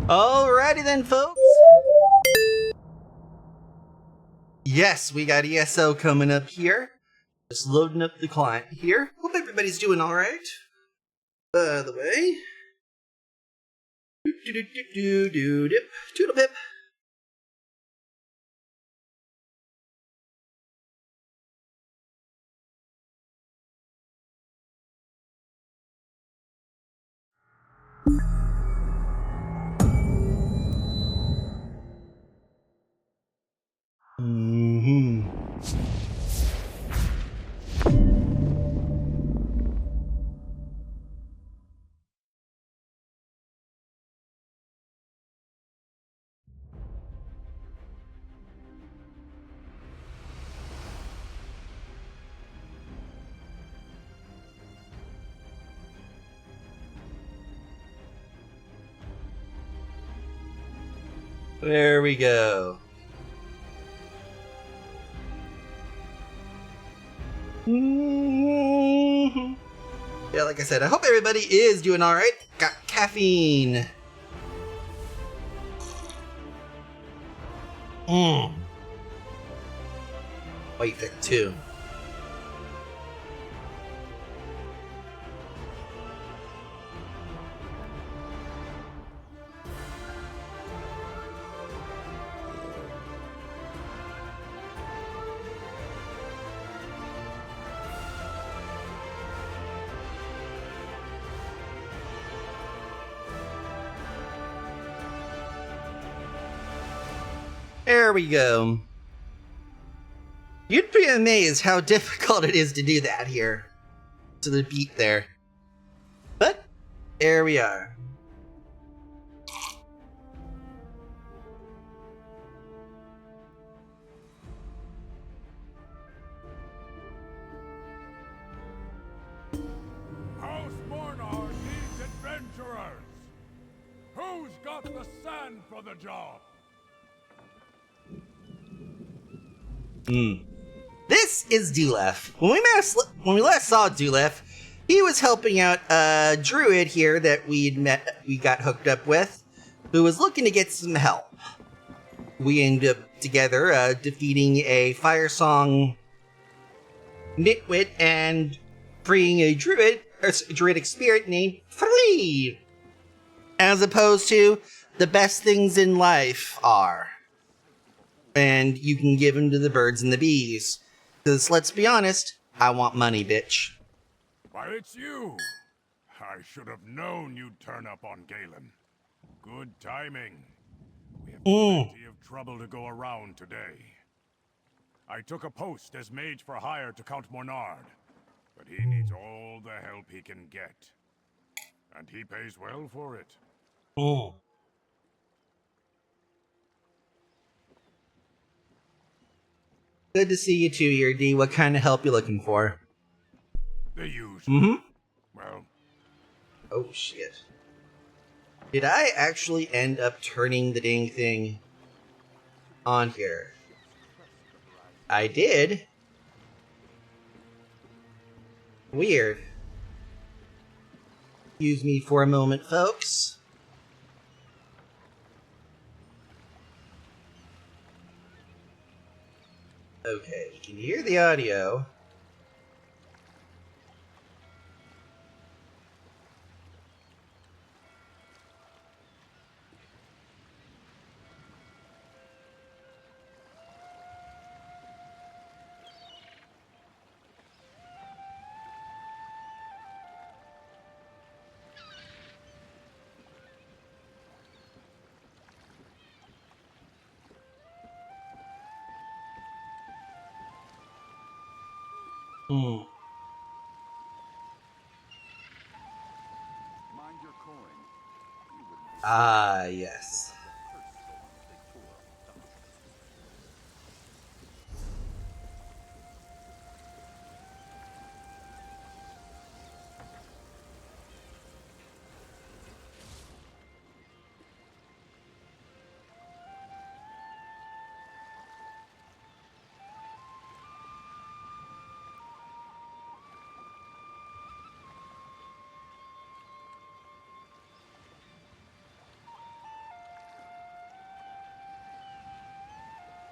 Alrighty then, folks. Yes, we got ESO coming up here. Just loading up the client here. Hope everybody's doing alright. By the way. Dip. Toodle pip. There we go. Yeah, like I said, I hope everybody is doing alright. Got caffeine. White thick too. There we go. You'd be amazed how difficult it is to do that here. To the beat there. But, there we are. House Mornar needs adventurers! Who's got the sand for the job? This is Dulef. When we last saw Dulef, he was helping out a druid here that we got hooked up with, who was looking to get some help. We ended up together defeating a Firesong nitwit and freeing a druidic spirit named Free. As opposed to the best things in life are. And you can give them to the birds and the bees. Because, let's be honest, I want money, bitch. Why, it's you! I should have known you'd turn up on Galen. Good timing. We have plenty of trouble to go around today. I took a post as mage for hire to Count Mornard, but he needs all the help he can get. And he pays well for it. Good to see you too here, D. What kind of help you looking for? The usual. Well... Oh, shit. Did I actually end up turning the dang thing on here? I did. Weird. Excuse me for a moment, folks. Okay, we can hear the audio. Ah, yes.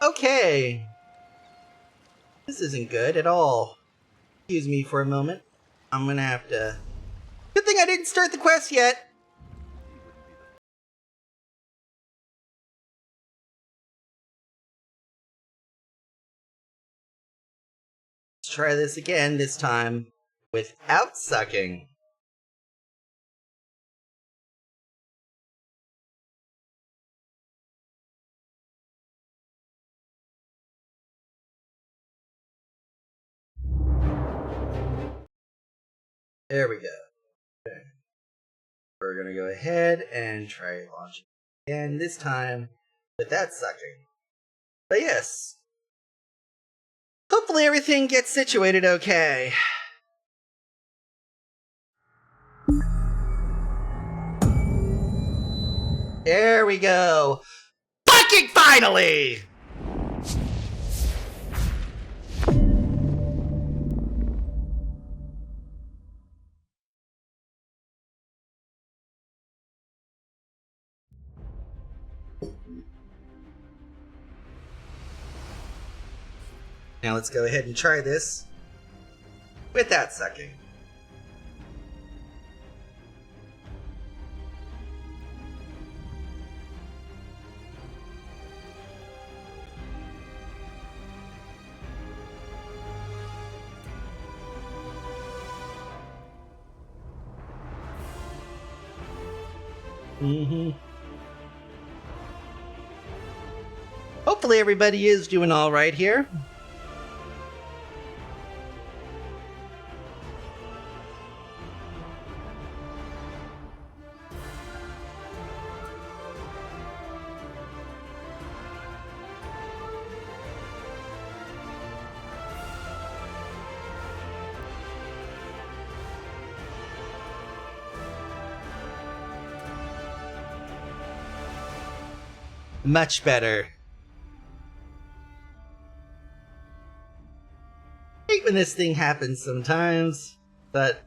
Okay. This isn't good at all. Excuse me for a moment. I'm gonna have to... Good thing I didn't start the quest yet! Let's try this again, this time without sucking. There we go. Okay. We're gonna go ahead and try launching again, this time without sucking. But yes, hopefully everything gets situated okay. There we go. Fucking finally! Now let's go ahead and try this without sucking. Hopefully everybody is doing all right here. Much better. I hate when this thing happens sometimes, but...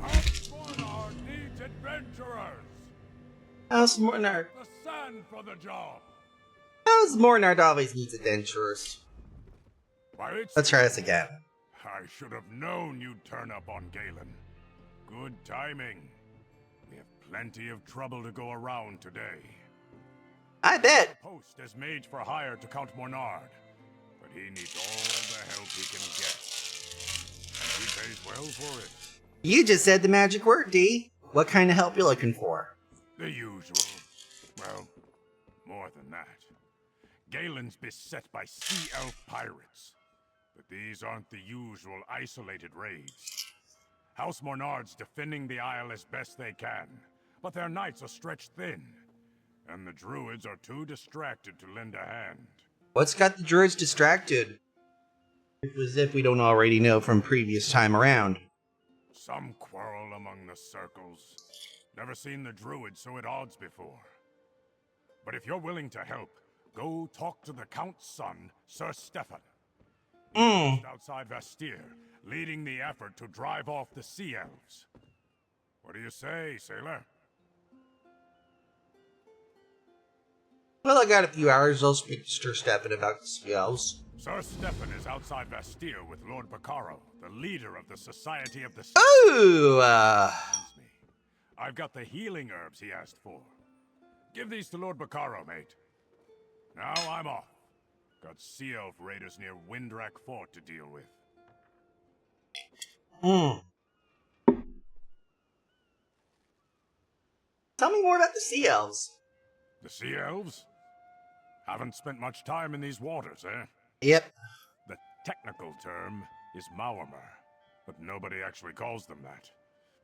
House Monarch needs adventurers! House Mornard. The sand for the job! House Mornard always needs adventurers. Let's try this again. I should have known you'd turn up on Galen. Good timing. We have plenty of trouble to go around today. I bet. Post as mage for hire to Count Mornard, but he needs all the help he can get. And he pays well for it. You just said the magic word, D. What kind of help you looking for? The usual. Well, more than that. Galen's beset by sea elf pirates. But these aren't the usual isolated raids. House Mornard's defending the isle as best they can, but their knights are stretched thin, and the druids are too distracted to lend a hand. What's got the druids distracted? As if we don't already know from previous time around. Some quarrel among the circles. Never seen the druids so at odds before. But if you're willing to help, go talk to the Count's son, Sir Stefan. He's outside Vastir, leading the effort to drive off the sea elves. What do you say, sailor? Well, I got a few hours. I'll speak to Sir Stefan about the spells. Sir Stefan is outside Vastir with Lord Bacaro, the leader of the Society of the Sea. Ooh, I've got the healing herbs he asked for. Give these to Lord Bacaro, mate. Now I'm off. Got sea elf raiders near Windrak Fort to deal with. Tell me more about the sea elves. The sea elves? Haven't spent much time in these waters, eh? Yep. The technical term is Maormer, but nobody actually calls them that.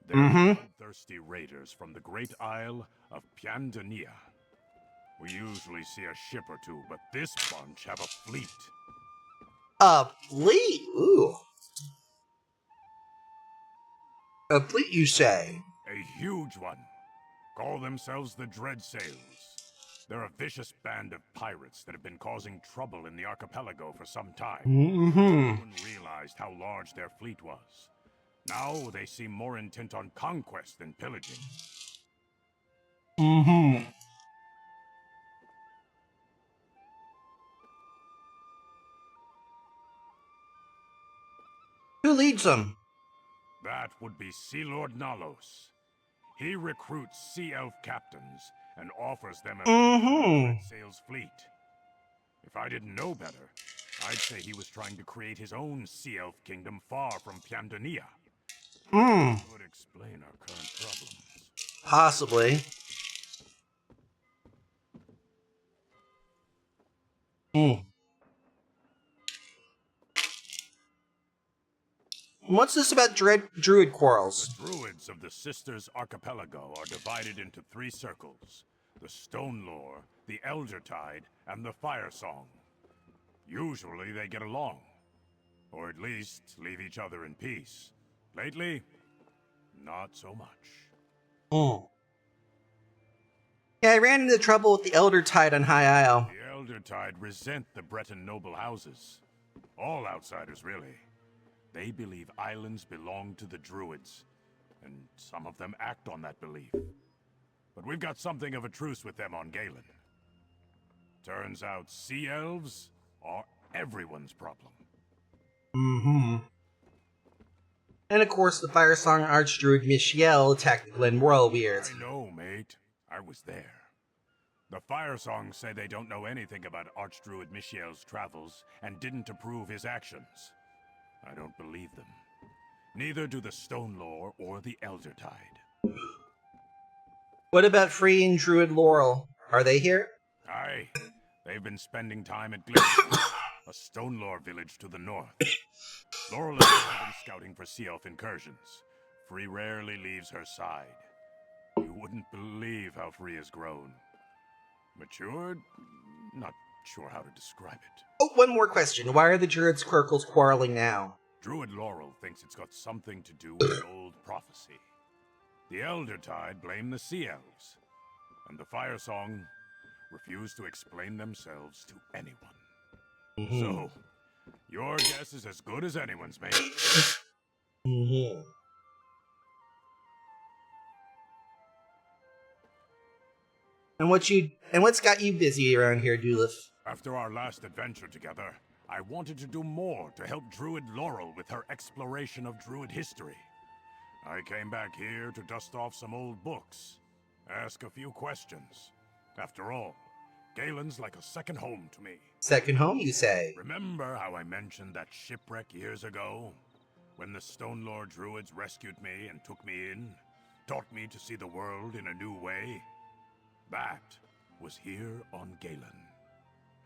They're thirsty raiders from the great isle of Piandania. We usually see a ship or two, but this bunch have a fleet. A fleet? Ooh. A fleet, you say? A huge one. Call themselves the Dreadsails. They're a vicious band of pirates that have been causing trouble in the archipelago for some time. No one realized how large their fleet was. Now they seem more intent on conquest than pillaging. Mm-hmm. Who leads them? That would be Sea Lord Nalos. He recruits sea elf captains and offers them a Mm-hmm. set sail's fleet. If I didn't know better, I'd say he was trying to create his own sea elf kingdom far from Pyandania. Hmm. Would explain our current problems. Possibly. Hmm. What's this about druid quarrels? The druids of the Sisters Archipelago are divided into 3 circles. The Stone Lore, the Elder Tide, and the Fire Song. Usually they get along. Or at least leave each other in peace. Lately, not so much. Hmm. Yeah, I ran into trouble with the Elder Tide on High Isle. The Elder Tide resent the Breton noble houses. All outsiders, really. They believe islands belong to the Druids, and some of them act on that belief. But we've got something of a truce with them on Galen. Turns out sea elves are everyone's problem. Mm-hmm. And of course, the Fire Song Archdruid Michiel attacked the Glen Whirlweird. I know, mate. I was there. The Fire Songs say they don't know anything about Archdruid Michiel's travels and didn't approve his actions. I don't believe them. Neither do the Stone Lore or the Elder Tide. What about Free and Druid Laurel? Are they here? Aye. They've been spending time at Glen, a Stone Lore village to the north. Laurel has been scouting for sea elf incursions. Free rarely leaves her side. You wouldn't believe how Free has grown. Matured? Not sure how to describe it. Oh, one more question. Why are the Druid Squircles quarreling now? Druid Laurel thinks it's got something to do with an old prophecy. The Elder Tide blame the Sea Elves, and the Fire Song refuse to explain themselves to anyone. Mm-hmm. So, your guess is as good as anyone's, mate. Mm-hmm. And what's got you busy around here, Dulif? After our last adventure together, I wanted to do more to help Druid Laurel with her exploration of Druid history. I came back here to dust off some old books, ask a few questions. After all, Galen's like a second home to me. Second home, you say? Remember how I mentioned that shipwreck years ago? When the Stone Lord Druids rescued me and took me in, taught me to see the world in a new way? That was here on Galen.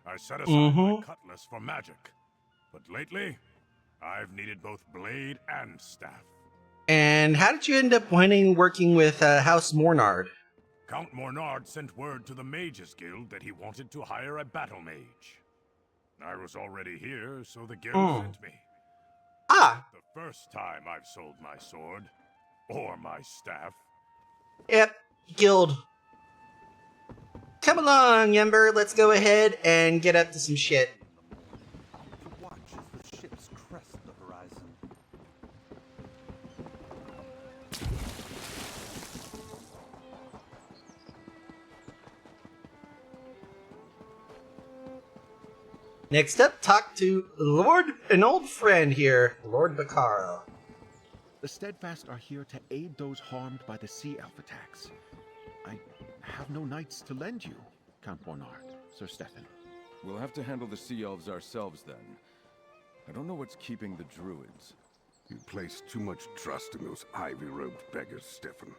I set aside my cutlass for magic, but lately, I've needed both blade and staff. And how did you end up working with House Mornard? Count Mornard sent word to the Mages Guild that he wanted to hire a battle mage. I was already here, so the guild sent me. Ah! The first time I've sold my sword, or my staff. Yep, Guild. Come along, Yember. Let's go ahead and get up to some shit. To watch as the ships crest the horizon. Next up, talk to an old friend here, Lord Bacaro. The Steadfast are here to aid those harmed by the Sea Elf attacks. I have no knights to lend you, Count Bornard, Sir Stefan. We'll have to handle the Sea Elves ourselves then. I don't know what's keeping the Druids. You place too much trust in those ivy-robed beggars, Stefan.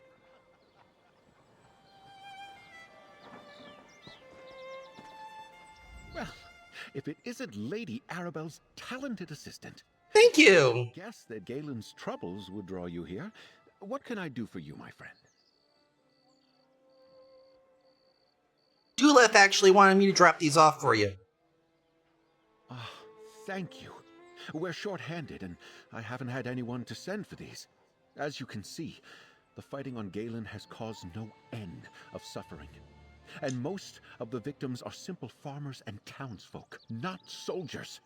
Well, if it isn't Lady Arabelle's talented assistant. Thank you. Guess that Galen's troubles would draw you here. What can I do for you, my friend? Dulef actually wanted me to drop these off for you. Ah, thank you. We're short-handed, and I haven't had anyone to send for these. As you can see, the fighting on Galen has caused no end of suffering. And most of the victims are simple farmers and townsfolk, not soldiers.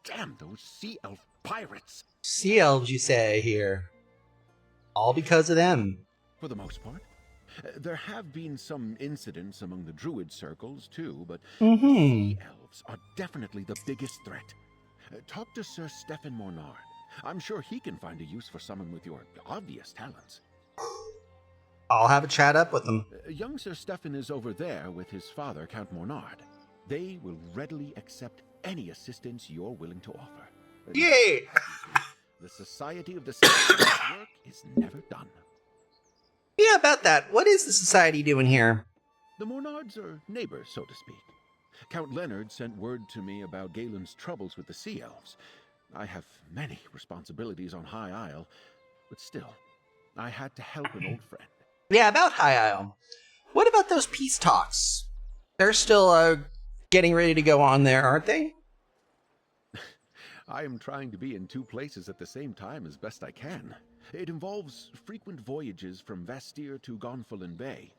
Damn those sea elf pirates! Sea elves, you say, here. All because of them. For the most part. There have been some incidents among the druid circles, too, but the sea elves are definitely the biggest threat. Talk to Sir Stephen Mornard. I'm sure he can find a use for someone with your obvious talents. I'll have a chat up with them. Young Sir Stephen is over there with his father, Count Mornard. They will readily accept any assistance you're willing to offer. Yay! The Society of the Seven work is never done. Yeah, about that. What is the society doing here? The Mornards are neighbors, so to speak. Count Leonard sent word to me about Galen's troubles with the Sea Elves. I have many responsibilities on High Isle, but still, I had to help an old friend. Yeah, about High Isle. What about those peace talks? They're still getting ready to go on there, aren't they? I am trying to be in two places at the same time as best I can. It involves frequent voyages from Vastir to Gonfalon Bay.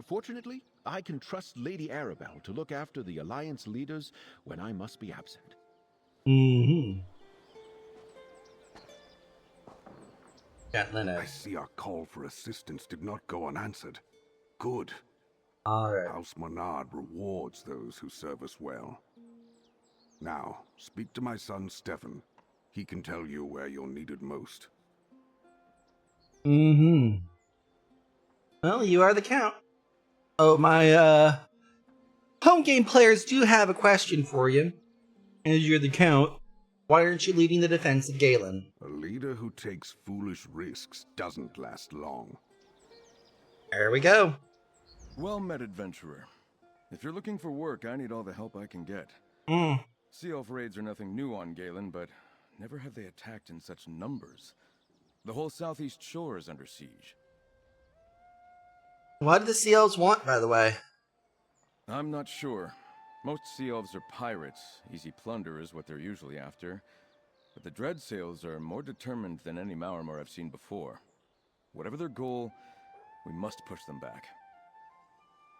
Fortunately, I can trust Lady Arabelle to look after the Alliance leaders when I must be absent. Got Leonard. I see our call for assistance did not go unanswered. Good. Alright. House Monard rewards those who serve us well. Now, speak to my son Stephen. He can tell you where you're needed most. Well, you are the Count. Oh, my, home game players do have a question for you. As you're the Count, why aren't you leading the defense of Galen? A leader who takes foolish risks doesn't last long. There we go. Well met, adventurer. If you're looking for work, I need all the help I can get. Sea Elf raids are nothing new on Galen, but never have they attacked in such numbers. The whole southeast shore is under siege. What do the Sea Elves want, by the way? I'm not sure. Most Sea Elves are pirates. Easy plunder is what they're usually after. But the Dreadsails are more determined than any Maormer I've seen before. Whatever their goal, we must push them back.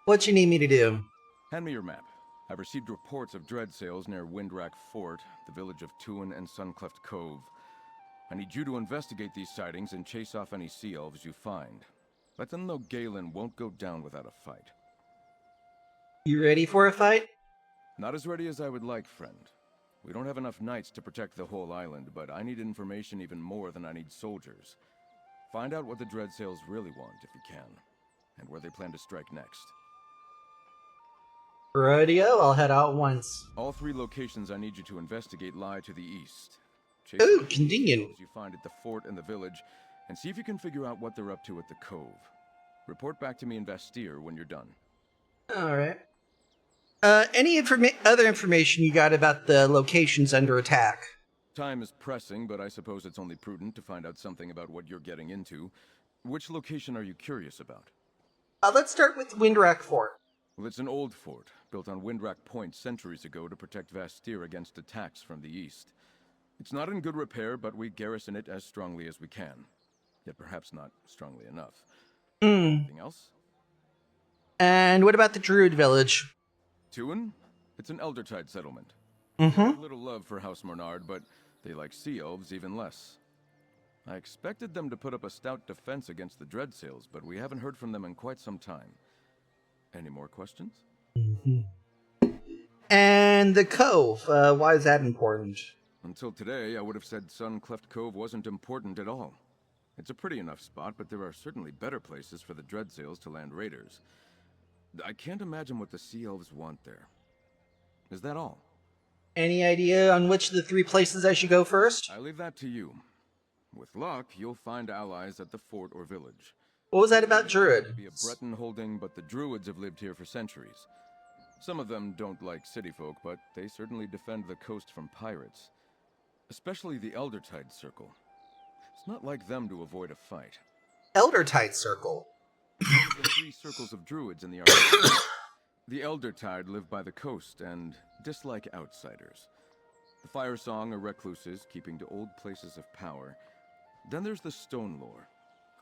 What you need me to do? Hand me your map. I've received reports of Dreadsails near Windrack Fort, the village of Tuin and Suncleft Cove. I need you to investigate these sightings and chase off any Sea Elves you find. Let them know Galen won't go down without a fight. You ready for a fight? Not as ready as I would like, friend. We don't have enough knights to protect the whole island, but I need information even more than I need soldiers. Find out what the Dreadsails really want, if you can, and where they plan to strike next. Radio, I'll head out once. All three locations I need you to investigate lie to the east. Chase Ooh, the convenient. Dreadsails you find at the fort and the village, and see if you can figure out what they're up to at the cove. Report back to me in Vastir when you're done. Alright. Any other information you got about the locations under attack? Time is pressing, but I suppose it's only prudent to find out something about what you're getting into. Which location are you curious about? Let's start with Windrack Fort. Well, it's an old fort, built on Windrack Point centuries ago to protect Vastir against attacks from the east. It's not in good repair, but we garrison it as strongly as we can. Yet perhaps not strongly enough. Anything else? And what about the Druid Village? Tuin? It's an Eldertide settlement. They have little love for House Mornard, but they like Sea Elves even less. I expected them to put up a stout defense against the Dreadsails, but we haven't heard from them in quite some time. Any more questions? And the Cove, why is that important? Until today, I would have said Suncleft Cove wasn't important at all. It's a pretty enough spot, but there are certainly better places for the Dreadsails to land raiders. I can't imagine what the Sea Elves want there. Is that all? Any idea on which of the three places I should go first? I leave that to you. With luck, you'll find allies at the fort or village. What was that about Druid? Maybe a Breton holding, but the Druids have lived here for centuries. Some of them don't like city folk, but they certainly defend the coast from pirates. Especially the Eldertide Circle. It's not like them to avoid a fight. Eldertide Circle. One of the three circles of Druids in the Arctic. The Eldertide live by the coast and dislike outsiders. The Fire Song are recluses, keeping to old places of power. Then there's the Stone Lore.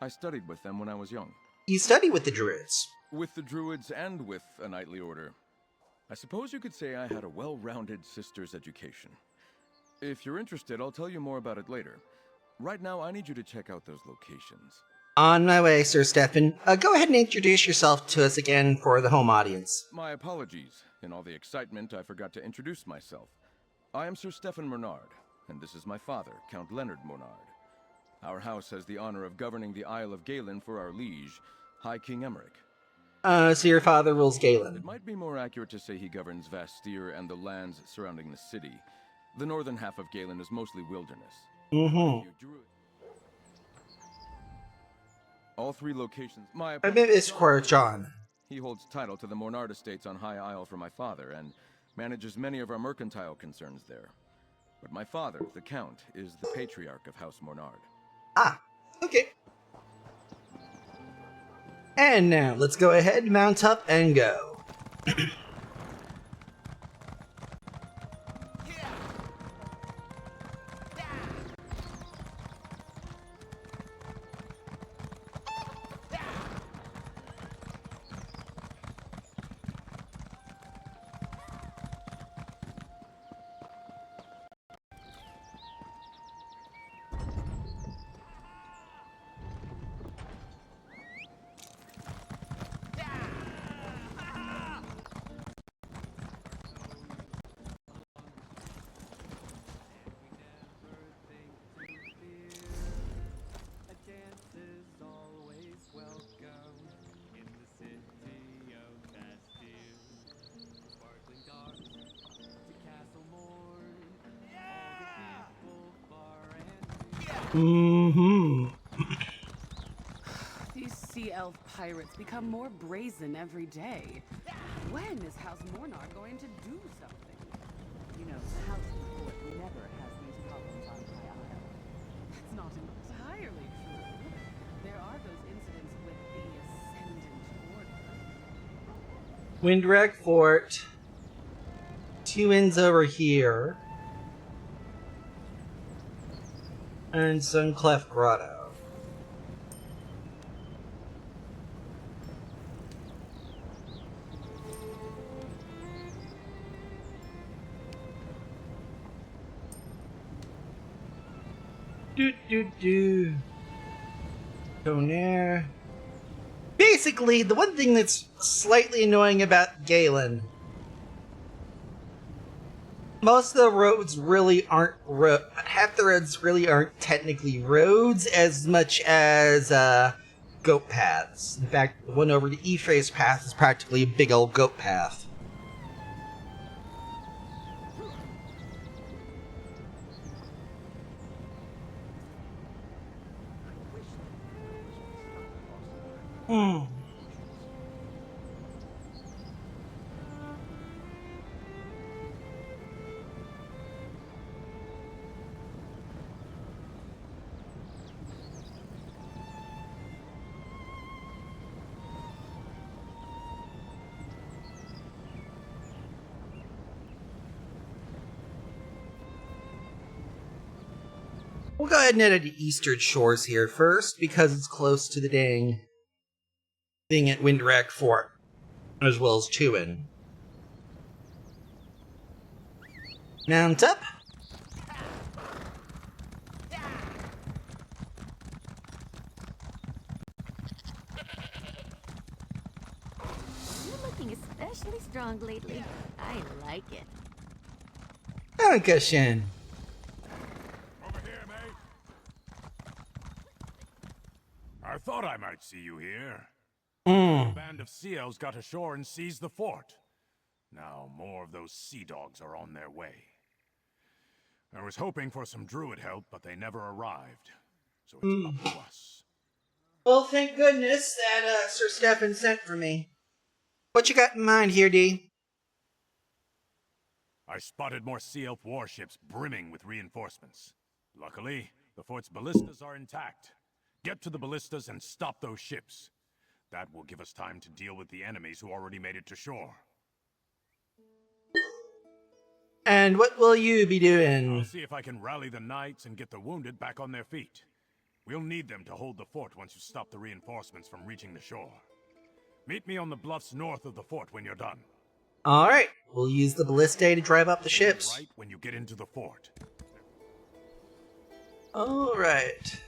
I studied with them when I was young. You study with the Druids. With the Druids and with a knightly order. I suppose you could say I had a well-rounded sister's education. If you're interested, I'll tell you more about it later. Right now, I need you to check out those locations. On my way, Sir Stefan. Go ahead and introduce yourself to us again for the home audience. My apologies. In all the excitement, I forgot to introduce myself. I am Sir Stefan Mornard, and this is my father, Count Leonard Mornard. Our house has the honor of governing the Isle of Galen for our liege, High King Emmerich. So your father rules Galen. It might be more accurate to say he governs Vastir and the lands surrounding the city. The northern half of Galen is mostly wilderness. Mm-hmm. All three locations... I bet it's Squire John. He holds title to the Mornard estates on High Isle for my father, and manages many of our mercantile concerns there. But my father, the Count, is the patriarch of House Mornard. Ah, okay. And now, let's go ahead, mount up, and go. Mm-hmm. These sea elf pirates become more brazen every day. When is House Mornard going to do something? You know, House Fort never has these problems on High Isle. That's not entirely true. There are those incidents with the Ascendant Order. Windwreck Fort. 2 ends over here. And Suncleft Grotto. Do. Donair. Basically, the one thing that's slightly annoying about Galen, most of the roads really aren't half the roads really aren't technically roads as much as goat paths. In fact, the one over the E-Face path is practically a big old goat path. We'll go ahead and head to the Eastern Shores here first, because it's close to the dang thing at Windwreck Fort, as well as Tuin. Mount up. You're looking especially strong lately. I like it. Dankeschön. Over here, mate. I thought I might see you here. A band of sea elves got ashore and seized the fort. Now more of those sea dogs are on their way. I was hoping for some druid help, but they never arrived. So it's up to us. Well, thank goodness that Sir Stefan sent for me. What you got in mind here, D? I spotted more sea elf warships brimming with reinforcements. Luckily, the fort's ballistas are intact. Get to the ballistas and stop those ships. That will give us time to deal with the enemies who already made it to shore. And what will you be doing? I'll see if I can rally the knights and get the wounded back on their feet. We'll need them to hold the fort once you stop the reinforcements from reaching the shore. Meet me on the bluffs north of the fort when you're done. Alright, we'll use the ballistae to drive up the ships. Right when you get into the fort. Alright.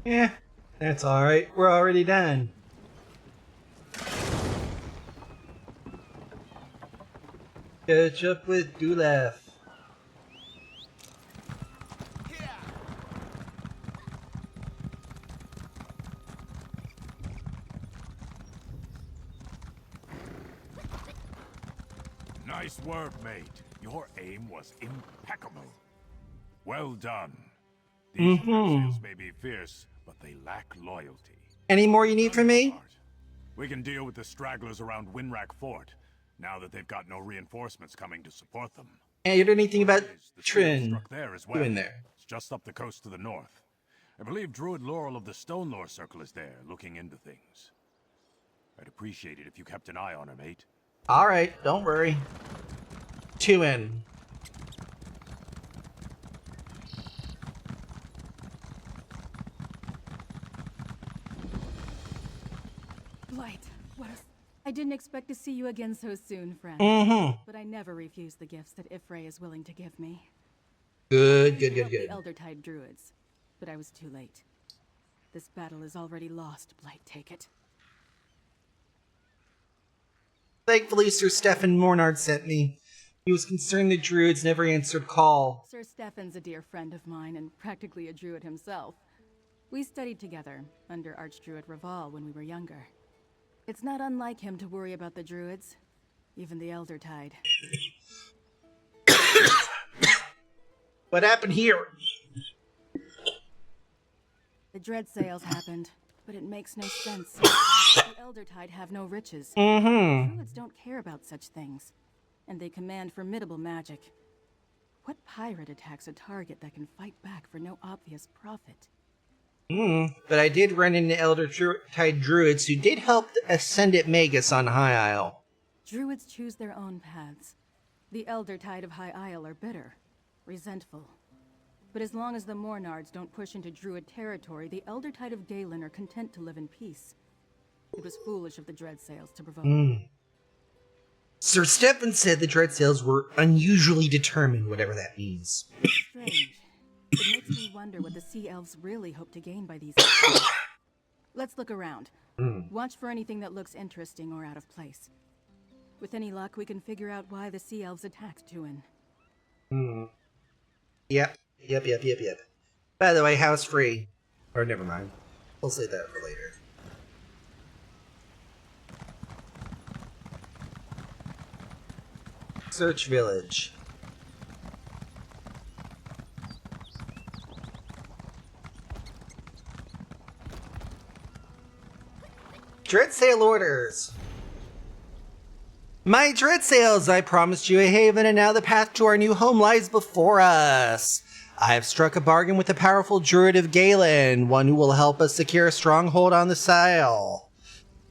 Yeah, that's alright. We're already done. Catch up with Dulef. Nice work, mate. Your aim was impeccable. Well done. These Dreadsails may be fierce, but they lack loyalty. Any more you need from me? We can deal with the stragglers around Winrack Fort, now that they've got no reinforcements coming to support them. And you don't know anything about The seal Trin struck there as well. doing there. It's just up the coast to the north. I believe Druid Laurel of the Stone Lore Circle is there, looking into things. I'd appreciate it if you kept an eye on her, mate. Alright, don't worry. 2 in. Blight, what a... I didn't expect to see you again so soon, friend. But I never refuse the gifts that Ifray is willing to give me. Good. The Eldertide Druids, but I was too late. This battle is already lost, Blight, take it. Thankfully, Sir Stefan Mornard sent me. He was concerned the druids never answered call. Sir Stefan's a dear friend of mine and practically a druid himself. We studied together under Archdruid Raval when we were younger. It's not unlike him to worry about the druids, even the Eldertide. What happened here? The Dreadsails happened, but it makes no sense. The Eldertide have no riches. Druids don't care about such things, and they command formidable magic. What pirate attacks a target that can fight back for no obvious profit? But I did run into Eldertide druids who did help Ascendant Magus on High Isle. Druids choose their own paths. The Eldertide of High Isle are bitter, resentful. But as long as the Mornards don't push into Druid territory, the Eldertide of Galen are content to live in peace. It was foolish of the Dreadsails to provoke them. Sir Stefan said the Dreadsails were unusually determined, whatever that means. Strange. It makes me wonder what the Sea Elves really hope to gain by these actions. Let's look around. Watch for anything that looks interesting or out of place. With any luck, we can figure out why the Sea Elves attacked Tuin. Yep. By the way, house free. Or never mind. We'll save that for later. Search village. Dreadsail orders. My Dreadsails, I promised you a haven, and now the path to our new home lies before us. I have struck a bargain with the powerful Druid of Galen, one who will help us secure a stronghold on the Sile.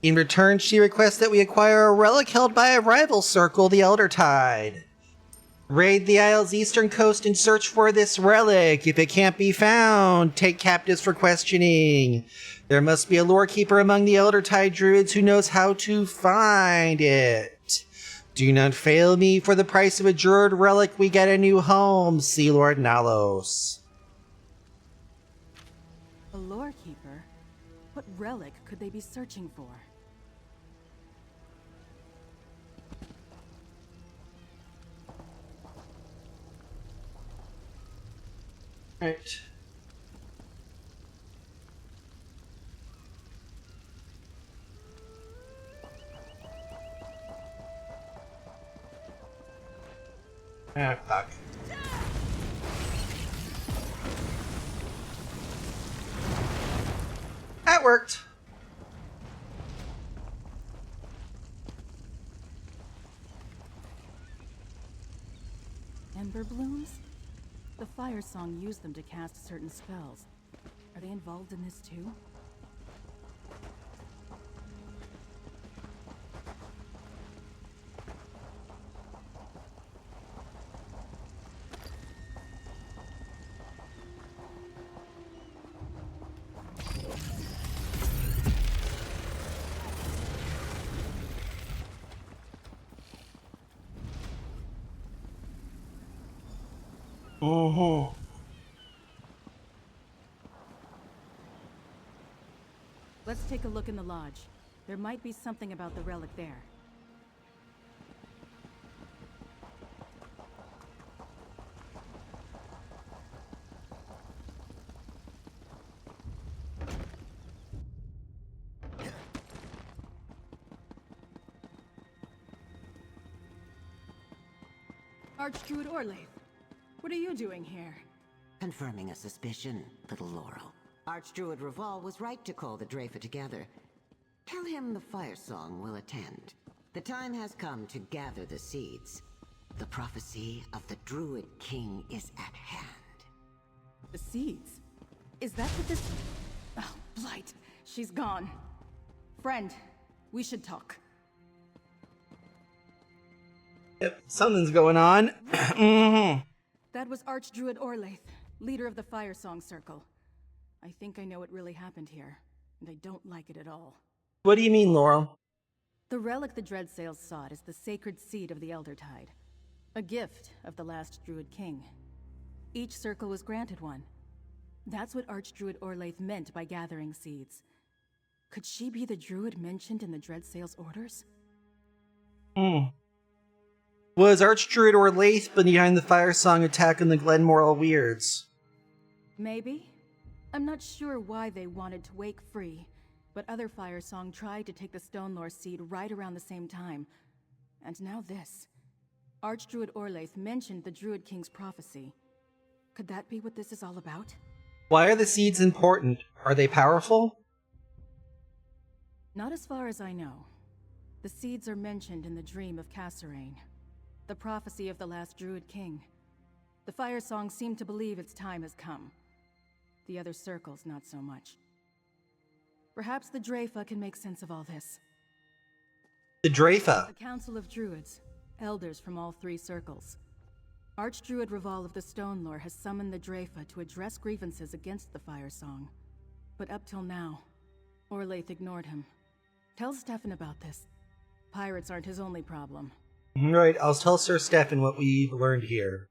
In return, she requests that we acquire a relic held by a rival circle, the Eldertide. Raid the Isle's eastern coast and search for this relic. If it can't be found, take captives for questioning. There must be a lore keeper among the Eldertide druids who knows how to find it. Do not fail me. For the price of a druid relic, we get a new home. See Lord Nalos. A lore keeper? What relic could they be searching for? Right. Ah, fuck. That worked. Ember blooms? The Fire Song used them to cast certain spells. Are they involved in this too? Let's take a look in the lodge. There might be something about the relic there. Archdruid Orlaith, what are you doing here? Confirming a suspicion, little Laurel. Archdruid Raval was right to call the Dreyfa together. Tell him the Fire Song will attend. The time has come to gather the seeds. The prophecy of the Druid King is at hand. The seeds? Is that what this... Oh, Blight. She's gone. Friend, we should talk. Yep, something's going on. That was Archdruid Orlaith, leader of the Fire Song Circle. I think I know what really happened here, and I don't like it at all. What do you mean, Laurel? The relic the Dreadsails sought is the sacred seed of the Eldertide, a gift of the last Druid King. Each circle was granted one. That's what Archdruid Orlaith meant by gathering seeds. Could she be the druid mentioned in the Dreadsails' orders? Was Archdruid Orlaith behind the Fire Song attack on the Glenmoral Weirds? Maybe. I'm not sure why they wanted to wake free, but other Fire Song tried to take the Stonelore seed right around the same time. And now this. Archdruid Orlaith mentioned the Druid King's prophecy. Could that be what this is all about? Why are the seeds important? Are they powerful? Not as far as I know. The seeds are mentioned in the Dream of Cassarain, the prophecy of the last Druid King. The Fire Song seem to believe its time has come. The other circles, not so much. Perhaps the Dreyfa can make sense of all this. The Dreyfa? A council of druids, elders from all three circles. Archdruid Raval of the Stonelore has summoned the Dreyfa to address grievances against the Fire Song. But up till now, Orlaith ignored him. Tell Stefan about this. Pirates aren't his only problem. Right, I'll tell Sir Stefan what we've learned here.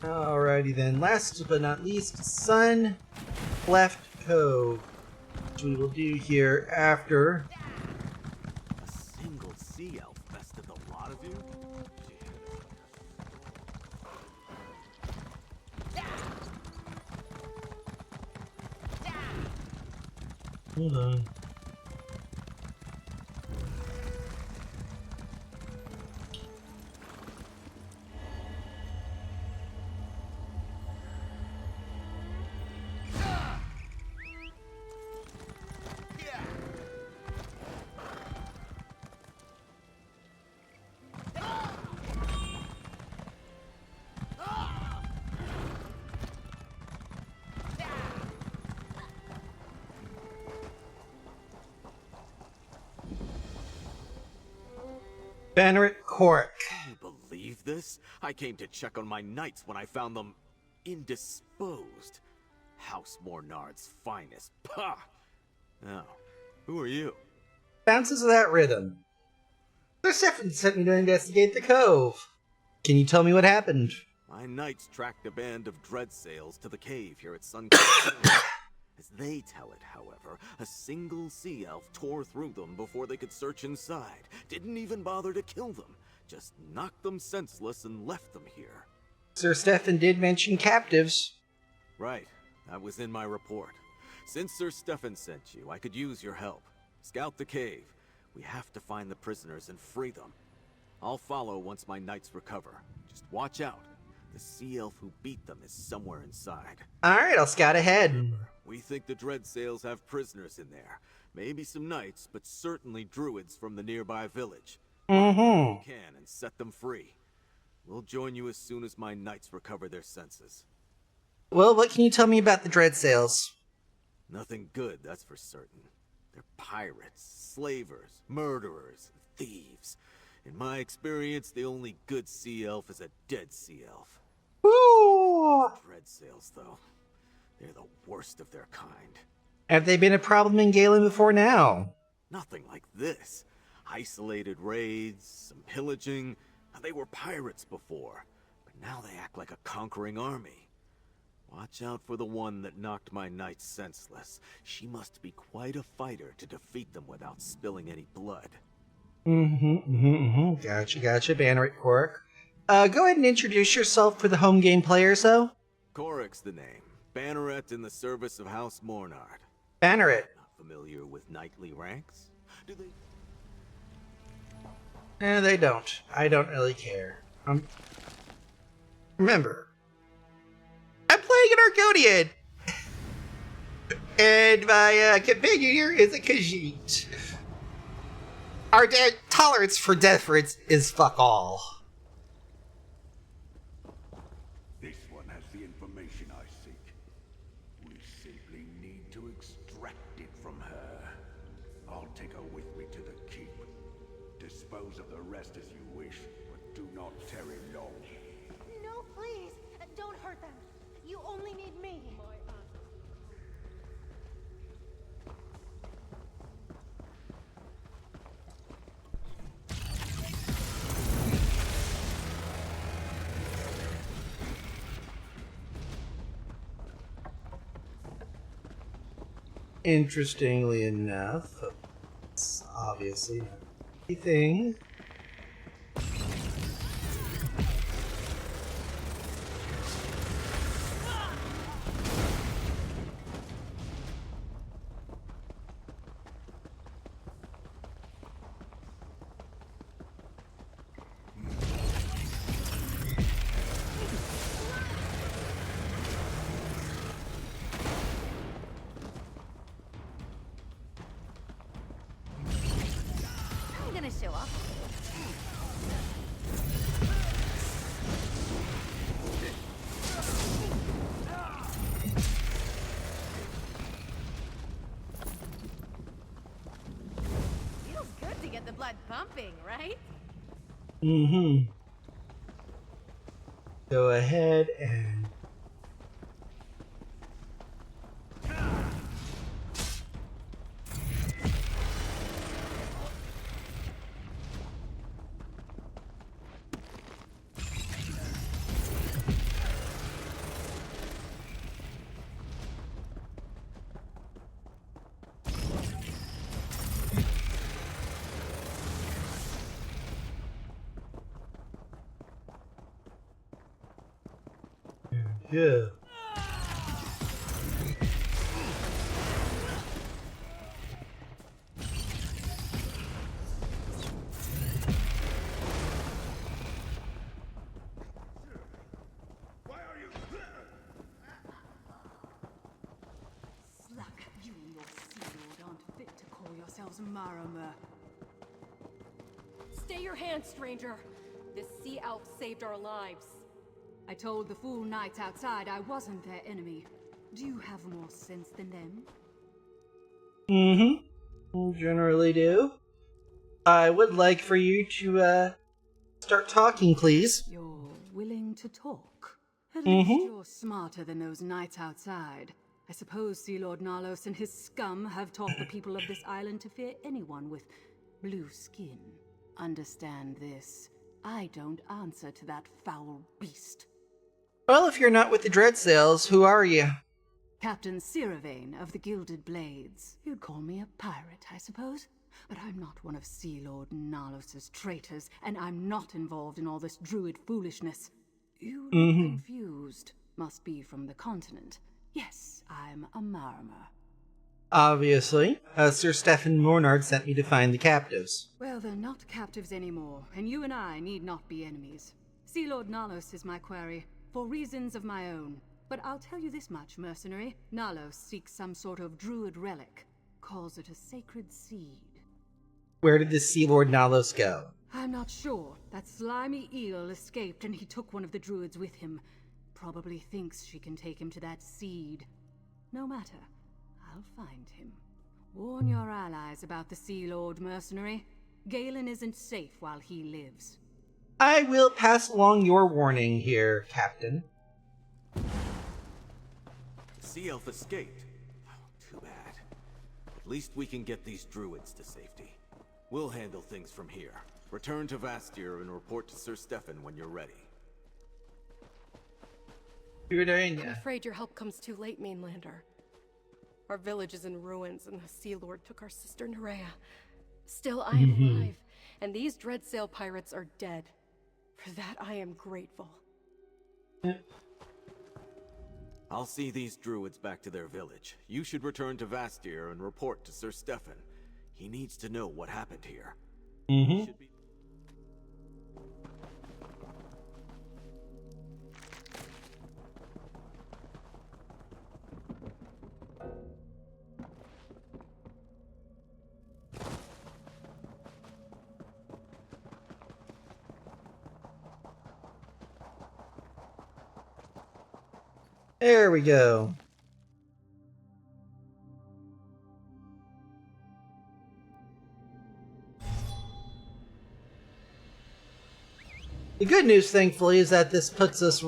Alrighty then, last but not least, Sun Left Cove, which we will do here after. A single sea elf bested the lot of you? Hold on. Banneret Cork. Can you believe this? I came to check on my knights when I found them indisposed. House Mornard's finest. Pah! Now, who are you? Bounces of that rhythm. Sir Stefan sent me to investigate the cove. Can you tell me what happened? My knights tracked a band of Dreadsails to the cave here at Suncrest. As they tell it, however, a single sea elf tore through them before they could search inside. Didn't even bother to kill them. Just knocked them senseless and left them here. Sir Stefan did mention captives. Right. That was in my report. Since Sir Stefan sent you, I could use your help. Scout the cave. We have to find the prisoners and free them. I'll follow once my knights recover. Just watch out. The sea elf who beat them is somewhere inside. Alright, I'll scout ahead. We think the Dreadsails have prisoners in there. Maybe some knights, but certainly druids from the nearby village. We can and set them free. We'll join you as soon as my knights recover their senses. Well, what can you tell me about the Dreadsails? Nothing good, that's for certain. They're pirates, slavers, murderers, thieves. In my experience, the only good sea elf is a dead sea elf. Woo! Dread sails, though. They're the worst of their kind. Have they been a problem in Galen before now? Nothing like this. Isolated raids, some pillaging. They were pirates before, but now they act like a conquering army. Watch out for the one that knocked my knights senseless. She must be quite a fighter to defeat them without spilling any blood. Gotcha, Banneret Cork. Go ahead and introduce yourself for the home game players, though. Coric's the name. Banneret in the service of House Mornard. Banneret. Not familiar with knightly ranks? Do they... They don't. I don't really care. Remember, I'm playing an Argonian! And my companion here is a Khajiit. Our tolerance for deference is fuck all. This one has the information I seek. We simply need to extract it from her. I'll take her with me to the keep. Dispose of the rest as you wish, but do not tarry long. No, please! Don't hurt them! You only need me! Interestingly enough, it's obviously not anything. I'm gonna show off. Feels good to get the blood pumping, right? Go ahead and... Yeah. Sluck, you and your sea lord aren't fit to call yourselves Marama. Stay your hand, stranger! This sea elf saved our lives. I told the fool knights outside I wasn't their enemy. Do you have more sense than them? Generally do. I would like for you to, start talking, please. You're willing to talk? At least you're smarter than those knights outside. I suppose Sea Lord Nalos and his scum have taught the people of this island to fear anyone with blue skin. Understand this. I don't answer to that foul beast. Well, if you're not with the Dreadsails, who are you? Captain Siravane of the Gilded Blades. You'd call me a pirate, I suppose? But I'm not one of Sea Lord Nalos' traitors, and I'm not involved in all this druid foolishness. You look confused. Must be from the continent. Yes, I'm a Marama. Obviously. Sir Stefan Mornard sent me to find the captives. Well, they're not captives anymore, and you and I need not be enemies. Sea Lord Nalos is my quarry, for reasons of my own. But I'll tell you this much, mercenary. Nalos seeks some sort of druid relic. Calls it a sacred seed. Where did the Sea Lord Nalos go? I'm not sure. That slimy eel escaped and he took one of the druids with him. Probably thinks she can take him to that seed. No matter. I'll find him. Warn your allies about the Sea Lord, mercenary. Galen isn't safe while he lives. I will pass along your warning here, Captain. The Sea Elf escaped. Oh, too bad. At least we can get these druids to safety. We'll handle things from here. Return to Vastir and report to Sir Stefan when you're ready. I'm afraid your help comes too late, Mainlander. Our village is in ruins, and the Sea Lord took our sister Nerea. Still, I am alive, and these Dreadsail pirates are dead. For that, I am grateful. I'll see these druids back to their village. You should return to Vastir and report to Sir Stefan. He needs to know what happened here. Mm-hmm. There we go. The good news, thankfully, is that this puts us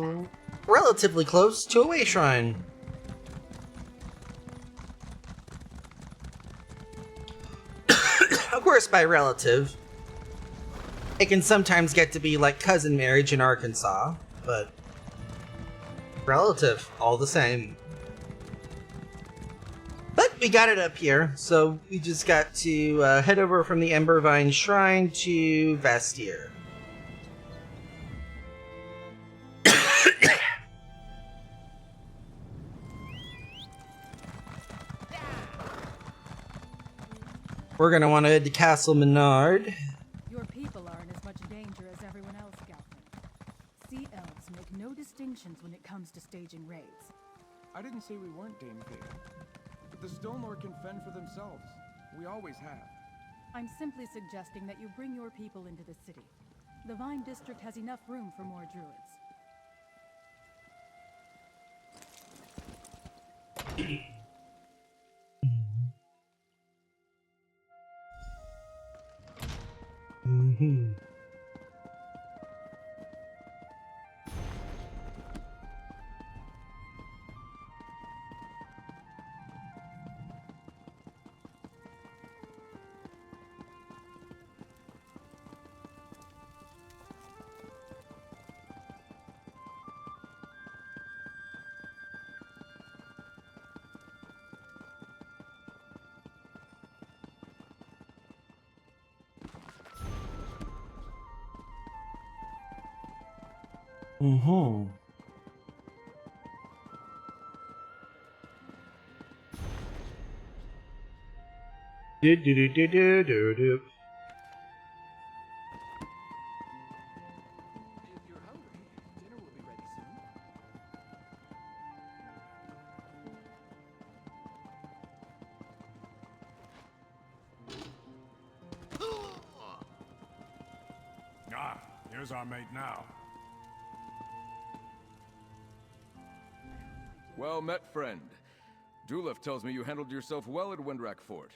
relatively close to a way shrine. Of course, by relative, it can sometimes get to be like cousin marriage in Arkansas, but relative, all the same. But we got it up here, so we just got to head over from the Embervine Shrine to Vastir. We're gonna want to head to Castle Menard. Your people are in as much danger as everyone else, Galfin. Sea elves make no distinctions when it comes to staging raids. I didn't say we weren't, Dame Kate. But the Stonelord can fend for themselves. We always have. I'm simply suggesting that you bring your people into the city. The Vine District has enough room for more druids. Mm-hmm. Mm-hmm. Do do do do do do do. If you're hungry, dinner will be ready soon. Ah, here's our mate now. Well met, friend. Dulef tells me you handled yourself well at Windrak Fort.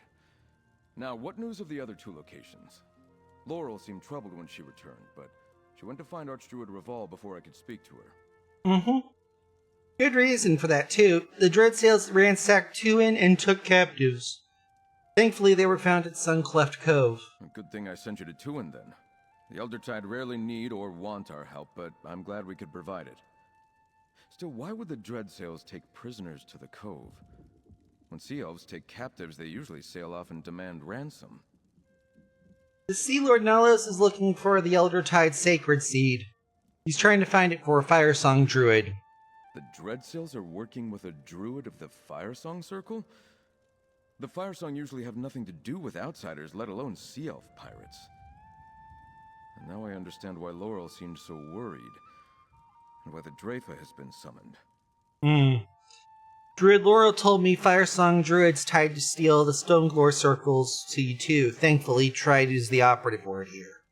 Now, what news of the other two locations? Laurel seemed troubled when she returned, but she went to find Archdruid Reval before I could speak to her. Mm-hmm. Good reason for that, too. The Dreadsails ransacked Tuin and took captives. Thankfully, they were found at Suncleft Cove. A good thing I sent you to Tuin, then. The Eldertide rarely need or want our help, but I'm glad we could provide it. Still, why would the Dreadsails take prisoners to the Cove? When Sea Elves take captives, they usually sail off and demand ransom. The Sea Lord Nalos is looking for the Eldertide Sacred Seed. He's trying to find it for a Firesong Druid. The Dreadsails are working with a druid of the Firesong Circle? The Firesong usually have nothing to do with outsiders, let alone Sea Elf pirates. And now I understand why Laurel seemed so worried, and why the Dreyfa has been summoned. Druid Laurel told me Firesong Druids tied to steal the Stoneglow circles to you too. Thankfully, tried is the operative word here.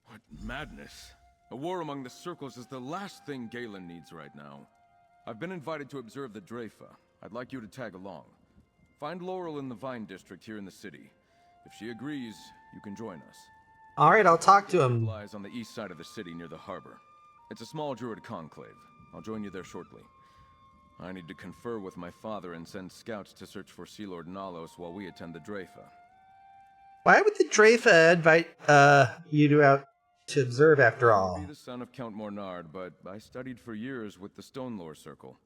What madness. A war among the circles is the last thing Galen needs right now. I've been invited to observe the Dreyfa. I'd like you to tag along. Find Laurel in the Vine District here in the city. If she agrees, you can join us. All right, I'll talk to him. Lies on the east side of the city near the harbor. It's a small druid conclave. I'll join you there shortly. I need to confer with my father and send scouts to search for Sea Lord Nalos while we attend the Dreyfa. Why would the Dreyfa invite you to observe after all? I may be the son of Count Mornard, but I studied for years with the Stonelore Circle.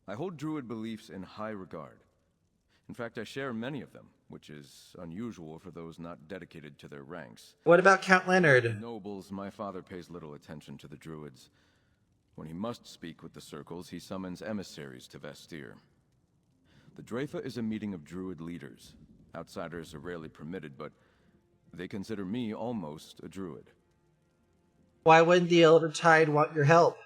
I hold druid beliefs in high regard. In fact, I share many of them, which is unusual for those not dedicated to their ranks. What about Count Leonard? Nobles, my father pays little attention to the druids. When he must speak with the circles, he summons emissaries to Vestir. The Dreyfa is a meeting of druid leaders. Outsiders are rarely permitted, but they consider me almost a druid. Why wouldn't the Eldertide want your help?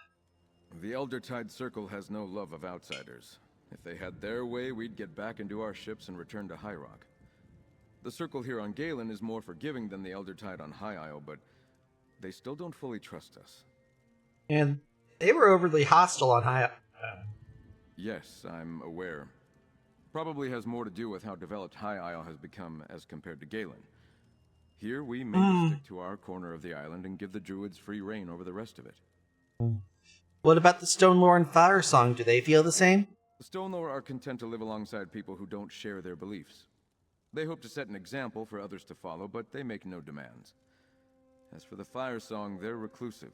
The Eldertide Circle has no love of outsiders. If they had their way, we'd get back into our ships and return to High Rock. The Circle here on Galen is more forgiving than the Eldertide on High Isle, but they still don't fully trust us. And they were overly hostile on High Isle. Yes, I'm aware. Probably has more to do with how developed High Isle has become as compared to Galen. Here, we may stick to our corner of the island and give the druids free reign over the rest of it. What about the Stonelore and Firesong? Do they feel the same? The Stonelore are content to live alongside people who don't share their beliefs. They hope to set an example for others to follow, but they make no demands. As for the Firesong, they're reclusive.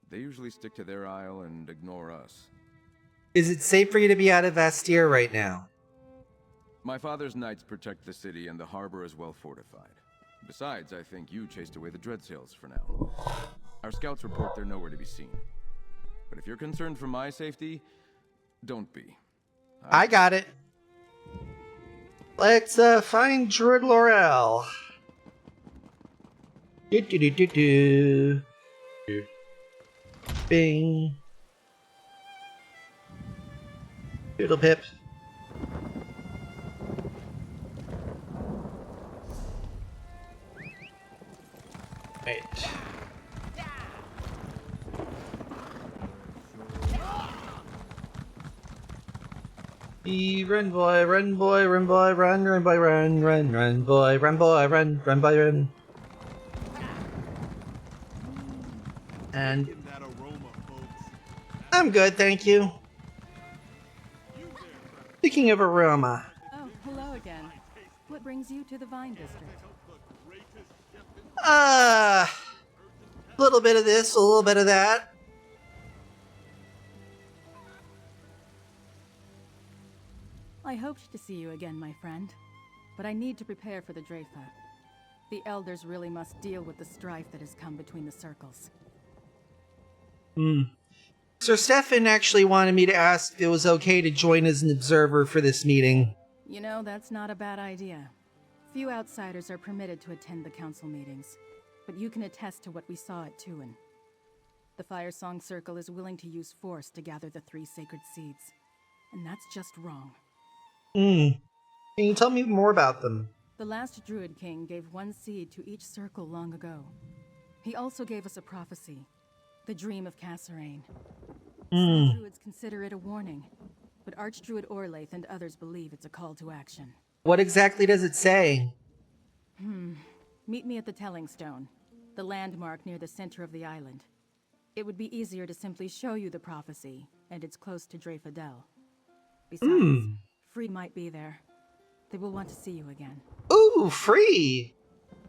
They usually stick to their isle and ignore us. Is it safe for you to be out of Vestir right now? My father's knights protect the city, and the harbor is well fortified. Besides, I think you chased away the Dreadsails for now. Our scouts report they're nowhere to be seen. But if you're concerned for my safety, don't be. I got it. Let's find Druid Laurel. Do. Bing. Doodle pip. Wait. Run boy, run boy, run boy, run boy, run boy, run boy, run boy, run. And I'm good, thank you. Speaking of aroma. Oh, hello again. What brings you to the Vine District? A little bit of this, a little bit of that. I hoped to see you again, my friend. But I need to prepare for the Dreyfa. The elders really must deal with the strife that has come between the circles. Sir Stefan actually wanted me to ask if it was okay to join as an observer for this meeting. You know, that's not a bad idea. Few outsiders are permitted to attend the council meetings, but you can attest to what we saw at Tuin. The Firesong Circle is willing to use force to gather the 3 sacred seeds, and that's just wrong. Can you tell me more about them? The last Druid King gave 1 seed to each circle long ago. He also gave us a prophecy, the Dream of Kasserine. Some Druids consider it a warning, but Archdruid Orlaith and others believe it's a call to action. What exactly does it say? Meet me at the Telling Stone, the landmark near the center of the island. It would be easier to simply show you the prophecy, and it's close to Dreyfadel. Besides, Free might be there. They will want to see you again. Ooh, Free!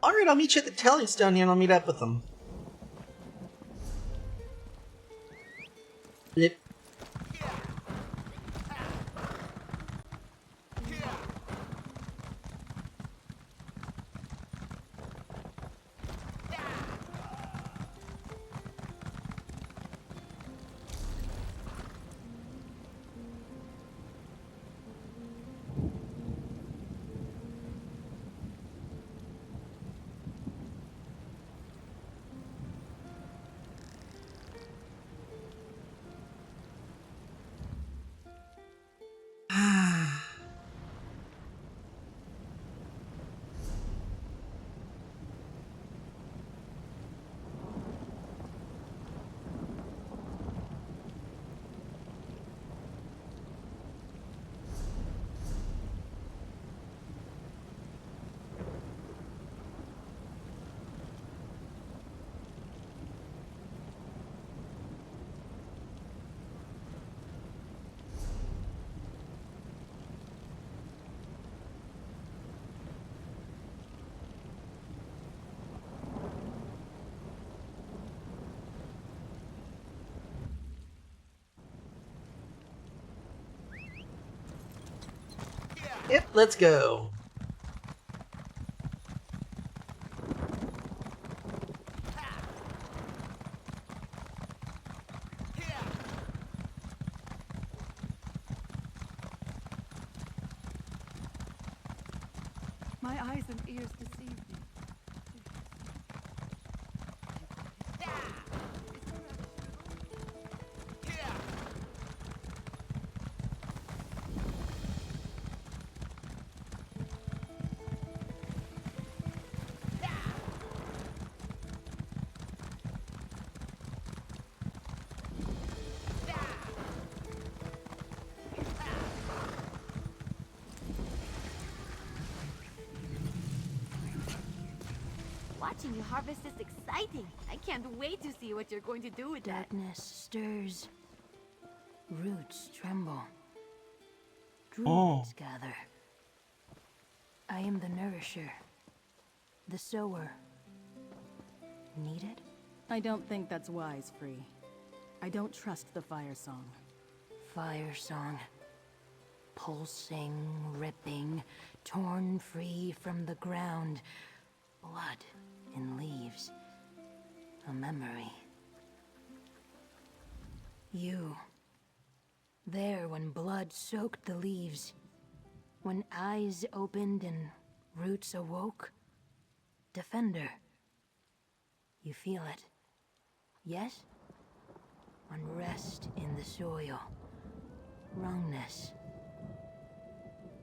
Alright, I'll meet you at the Telling Stone here and I'll meet up with them. Blip. Yep, let's go. My eyes and ears deceive me. Watching you harvest is exciting. I can't wait to see what you're going to do with that. Darkness stirs. Roots tremble. Druids gather. I am the nourisher. The sower. Needed? I don't think that's wise, Free. I don't trust the fire song. Fire song. Pulsing, ripping, torn free from the ground. Blood in leaves. A memory. You. There when blood soaked the leaves. When eyes opened and roots awoke. Defender. You feel it. Yes? Unrest in the soil. Wrongness.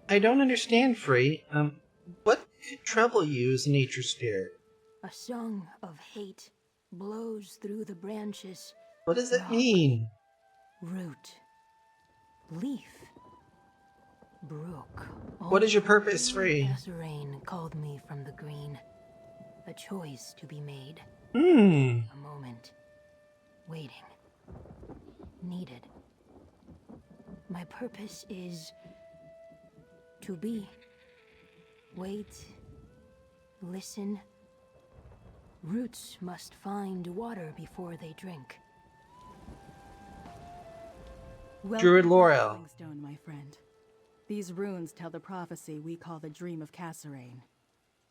I don't understand, Free. What could trouble you as a nature spirit? A song of hate blows through the branches. What does it mean? Root. Leaf. Brook. What is your purpose, Free? Kasserine called me from the green. A choice to be made. A moment. Waiting. Needed. My purpose is to be. Wait. Listen. Roots must find water before they drink. Druid Laurel. Stone, my friend. These runes tell the prophecy we call the Dream of Kasserine.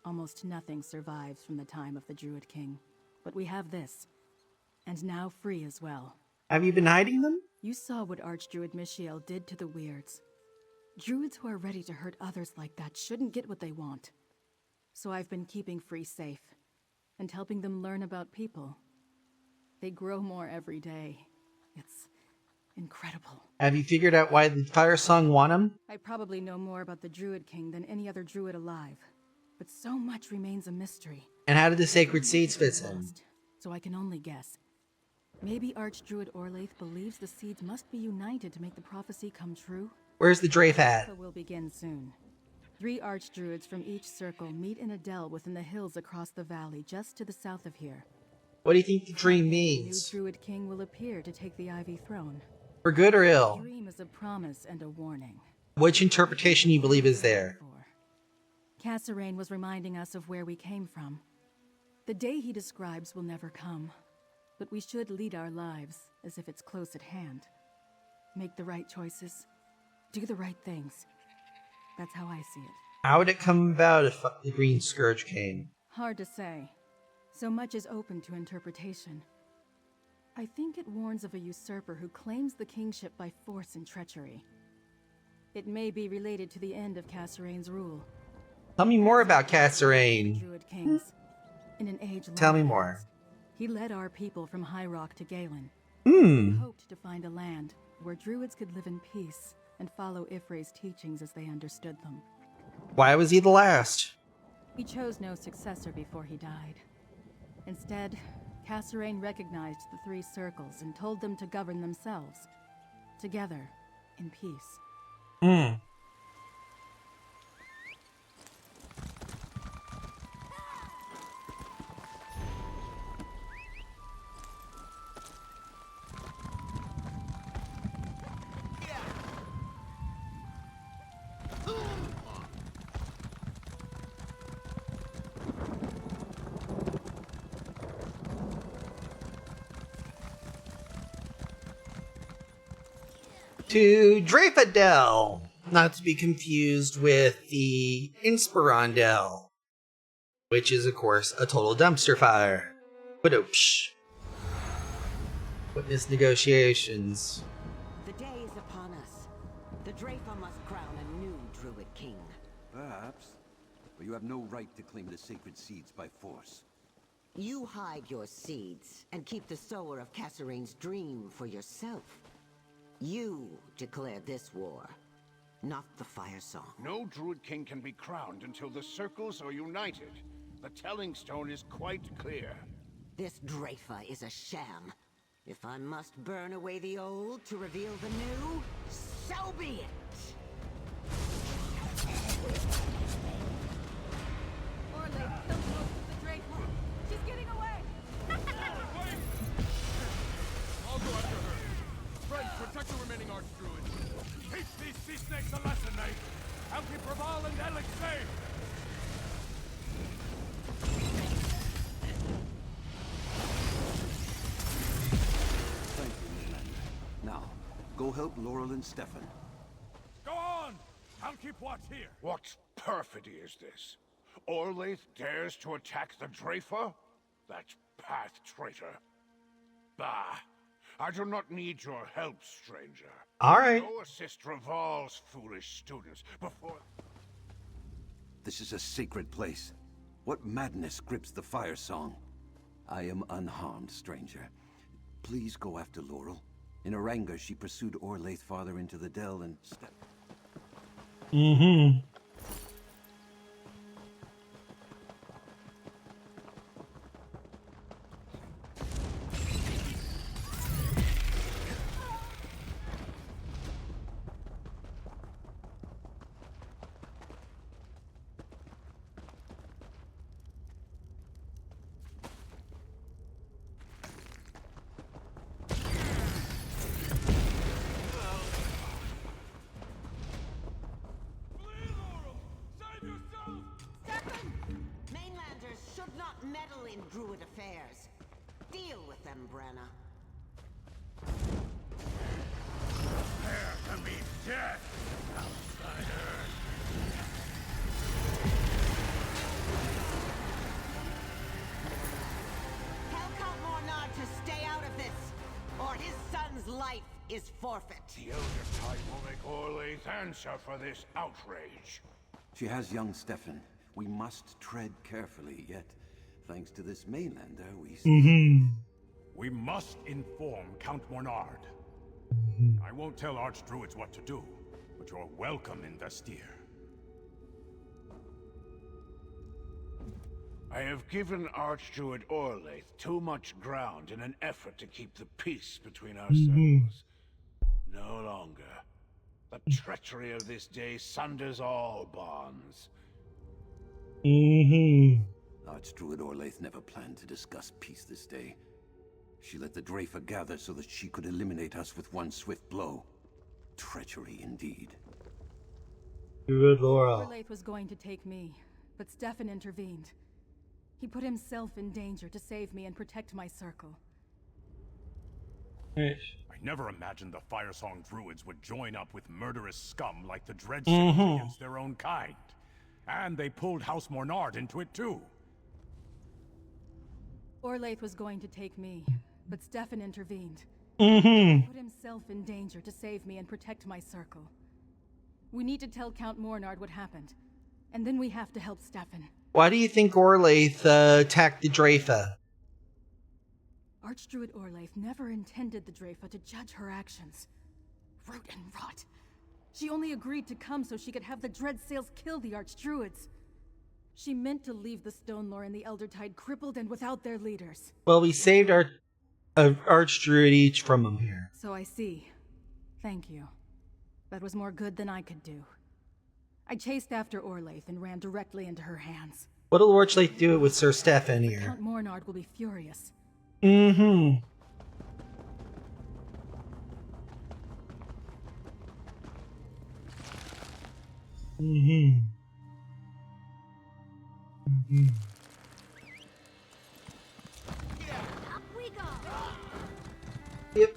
Almost nothing survives from the time of the Druid King. But we have this. And now Free as well. Have you been hiding them? You saw what Archdruid Michiel did to the Weirds. Druids who are ready to hurt others like that shouldn't get what they want. So I've been keeping Free safe. And helping them learn about people. They grow more every day. It's incredible. Have you figured out why the fire song won him? I probably know more about the Druid King than any other Druid alive. But so much remains a mystery. And how did the sacred seeds fit in? So I can only guess. Maybe Archdruid Orlaith believes the seeds must be united to make the prophecy come true? Where's the Drafe at? So we'll begin soon. 3 Archdruids from each circle meet in a dell within the hills across the valley, just to the south of here. What do you think the dream The means? new Druid King will appear to take the Ivy Throne. For good or ill? The dream is a promise and a warning. Which interpretation you believe is there? Kasserine was reminding us of where we came from. The day he describes will never come. But we should lead our lives as if it's close at hand. Make the right choices. Do the right things. That's how I see it. How would it come about if the Green Scourge came? Hard to say. So much is open to interpretation. I think it warns of a usurper who claims the kingship by force and treachery. It may be related to the end of Kasserine's rule. Tell me more about Kasserine. Druid kings. In an age Tell me long more. past, he led our people from High Rock to Galen. Hmm. He hoped to find a land where druids could live in peace and follow Ifre's teachings as they understood them. Why was he the last? He chose no successor before he died. Instead, Kasserine recognized the 3 circles and told them to govern themselves, together, in peace. Hmm. To Drafadel. Not to be confused with the Inspirandel, which is, of course, a total dumpster fire. Badoosh. Witness negotiations. The day is upon us. The Drafa must crown a new Druid king. Perhaps, but you have no right to claim the sacred seeds by force. You hide your seeds and keep the sower of Kassarine's dream for yourself. You declare this war, not the Fire Song. No Druid king can be crowned until the circles are united. The telling stone is quite clear. This Drafa is a sham. If I must burn away the old to reveal the new, so be it! Orlais killed most of the Drafa. She's getting away! I'll go after her. Friends, protect the remaining Archdruids. Teach these sea snakes a lesson, Nate. I'll keep Raval and Alex safe. Thank you, Maylander. Now, go help Laurel and Stefan. Go on! I'll keep watch here. What perfidy is this? Orlaith dares to attack the Drafa? That path traitor. Bah! I do not need your help, stranger. Alright. Go assist Raval's foolish students before... This is a sacred place. What madness grips the Fire Song? I am unharmed, stranger. Please go after Laurel. In her anger, she pursued Orlaith farther into the dell and... Mm-hmm. Mainlanders should not meddle in Druid affairs. Deal with them, Brenna. Prepare to meet death, outsider. Tell Count Mornard to stay out of this, or his son's life is forfeit. The Elder Tide will make Orlaith answer for this outrage. She has young Stefan. We must tread carefully, yet, thanks to this Mainlander, We must inform Count Mornard. I won't tell Archdruids what to do, but you're welcome in Vestir. I have given Archdruid Orlaith too much ground in an effort to keep the peace between our circles. No longer. The treachery of this day sunders all bonds. Archdruid Orlaith never planned to discuss peace this day. She let the Drafa gather so that she could eliminate us with one swift blow. Treachery indeed. Good Laurel. Orlaith was going to take me, but Stefan intervened. He put himself in danger to save me and protect my circle. I never imagined the Firesong Druids would join up with murderous scum like the Dreadsails against their own kind. And they pulled House Mornard into it too. Orlaith was going to take me, but Stefan intervened. He put himself in danger to save me and protect my circle. We need to tell Count Mornard what happened, and then we have to help Stefan. Why do you think Orlaith attacked the Drafa? Archdruid Orlaith never intended the Drafa to judge her actions. Root and rot. She only agreed to come so she could have the Dreadsails kill the Archdruids. She meant to leave the Stone Lore and the Elder Tide crippled and without their leaders. Well, we saved our Archdruid each from them here. So I see. Thank you. That was more good than I could do. I chased after Orlaith and ran directly into her hands. What'll Orlaith do with Sir Stefan here? Count Mornard will be furious. Up we go. Yep.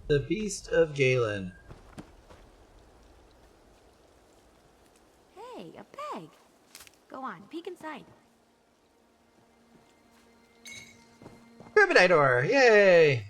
The Beast of Galen. Hey, a bag. Go on, peek inside. Ribbididor, yay!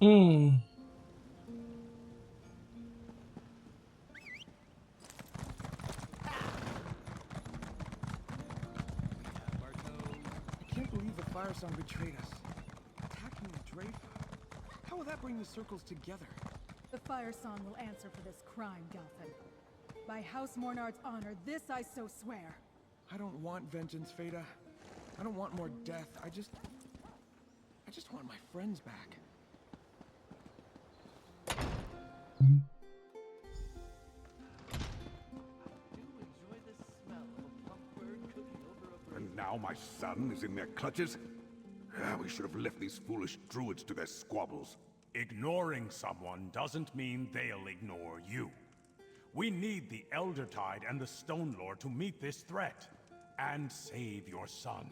Hmm. I can't believe the Fire Song betrayed us. Attacking the Drayfa. How will that bring the circles together? The Fire Song will answer for this crime, Gelfin. By House Mornard's honor, this I so swear. I don't want vengeance, Feda. I don't want more death. I just want my friends back. And now my son is in their clutches? We should have left these foolish druids to their squabbles. Ignoring someone doesn't mean they'll ignore you. We need the Eldertide and the Stone Lord to meet this threat and save your son.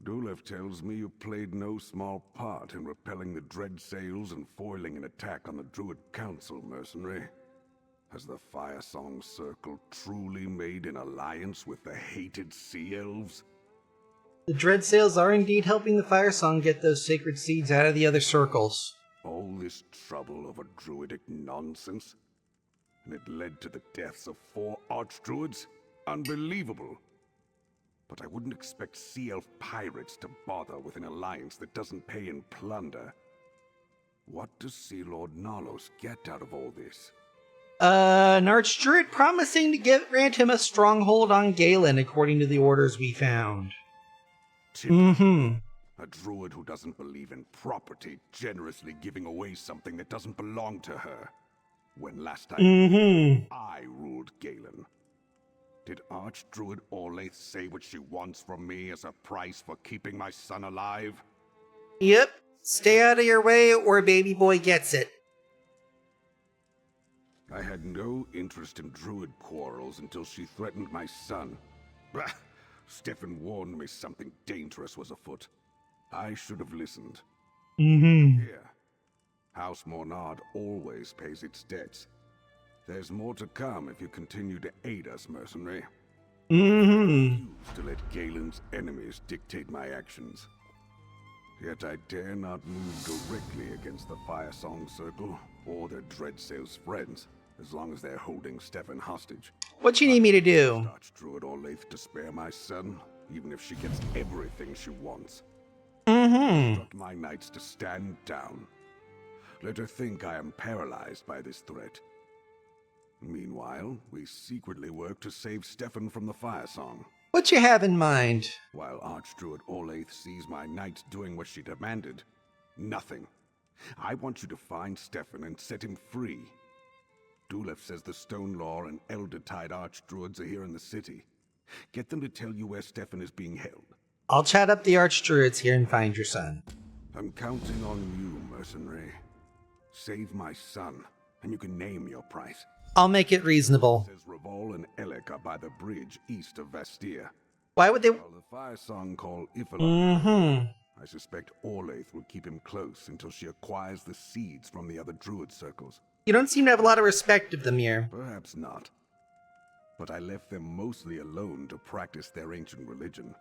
Dulev tells me you played no small part in repelling the dread sails and foiling an attack on the Druid Council, mercenary. Has the Fire Song Circle truly made an alliance with the hated Sea Elves? The Dread Sails are indeed helping the Fire Song get those sacred seeds out of the other circles. All this trouble over druidic nonsense? And it led to the deaths of 4 archdruids? Unbelievable! But I wouldn't expect Sea Elf pirates to bother with an alliance that doesn't pay in plunder. What does Sea Lord Nalos get out of all this? An Archdruid promising to grant him a stronghold on Galen, according to the orders we found. A druid who doesn't believe in property, generously giving away something that doesn't belong to her. When last time I ruled Galen. Did Archdruid Orlaith say what she wants from me as a price for keeping my son alive? Yep. Stay out of your way or baby boy gets it. I had no interest in druid quarrels until she threatened my son. Bah! Stefan warned me something dangerous was afoot. I should have listened. Here, House Mornard always pays its debts. There's more to come if you continue to aid us, mercenary. I refuse to let Galen's enemies dictate my actions. Yet I dare not move directly against the Fire Song Circle or their Dreadsail's friends, as long as they're holding Stefan hostage. What you need me to do? Archdruid Orlaith to spare my son, even if she gets everything she wants. Instruct my knights to stand down. Let her think I am paralyzed by this threat. Meanwhile, we secretly work to save Stefan from the Fire Song. What you have in mind? While Archdruid Orlaith sees my knights doing what she demanded, nothing. I want you to find Stefan and set him free. Dulev says the Stone Law and Eldertide Archdruids are here in the city. Get them to tell you where Stefan is being held. I'll chat up the Archdruids here and find your son. I'm counting on you, mercenary. Save my son, and you can name your price. I'll make it reasonable. Says Revol and Elec are by the bridge east of Vastir. Why would they? While the Fire Song call Ifalon. I suspect Orlaith will keep him close until she acquires the seeds from the other druid circles. You don't seem to have a lot of respect of them here. Perhaps not. But I left them mostly alone to practice their ancient religion.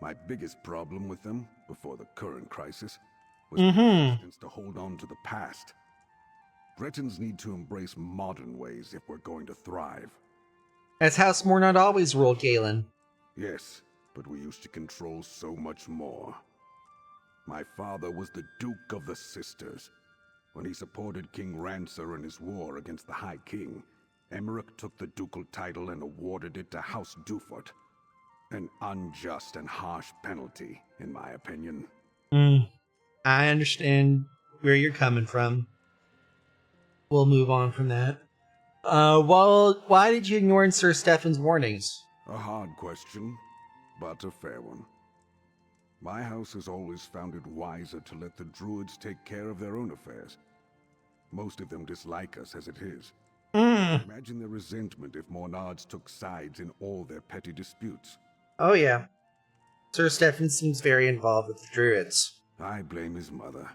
My biggest problem with them, before the current crisis, was the resistance to hold on to the past. Bretons need to embrace modern ways if we're going to thrive. As House Mornard always ruled Galen. Yes, but we used to control so much more. My father was the Duke of the Sisters. When he supported King Rancer in his war against the High King, Emmerich took the ducal title and awarded it to House Dufort. An unjust and harsh penalty, in my opinion. I understand where you're coming from. We'll move on from that. Well, why did you ignore Sir Stefan's warnings? A hard question, but a fair one. My house has always found it wiser to let the Druids take care of their own affairs. Most of them dislike us as it is. Imagine their resentment if Mornards took sides in all their petty disputes. Oh yeah. Sir Stefan seems very involved with the Druids. I blame his mother.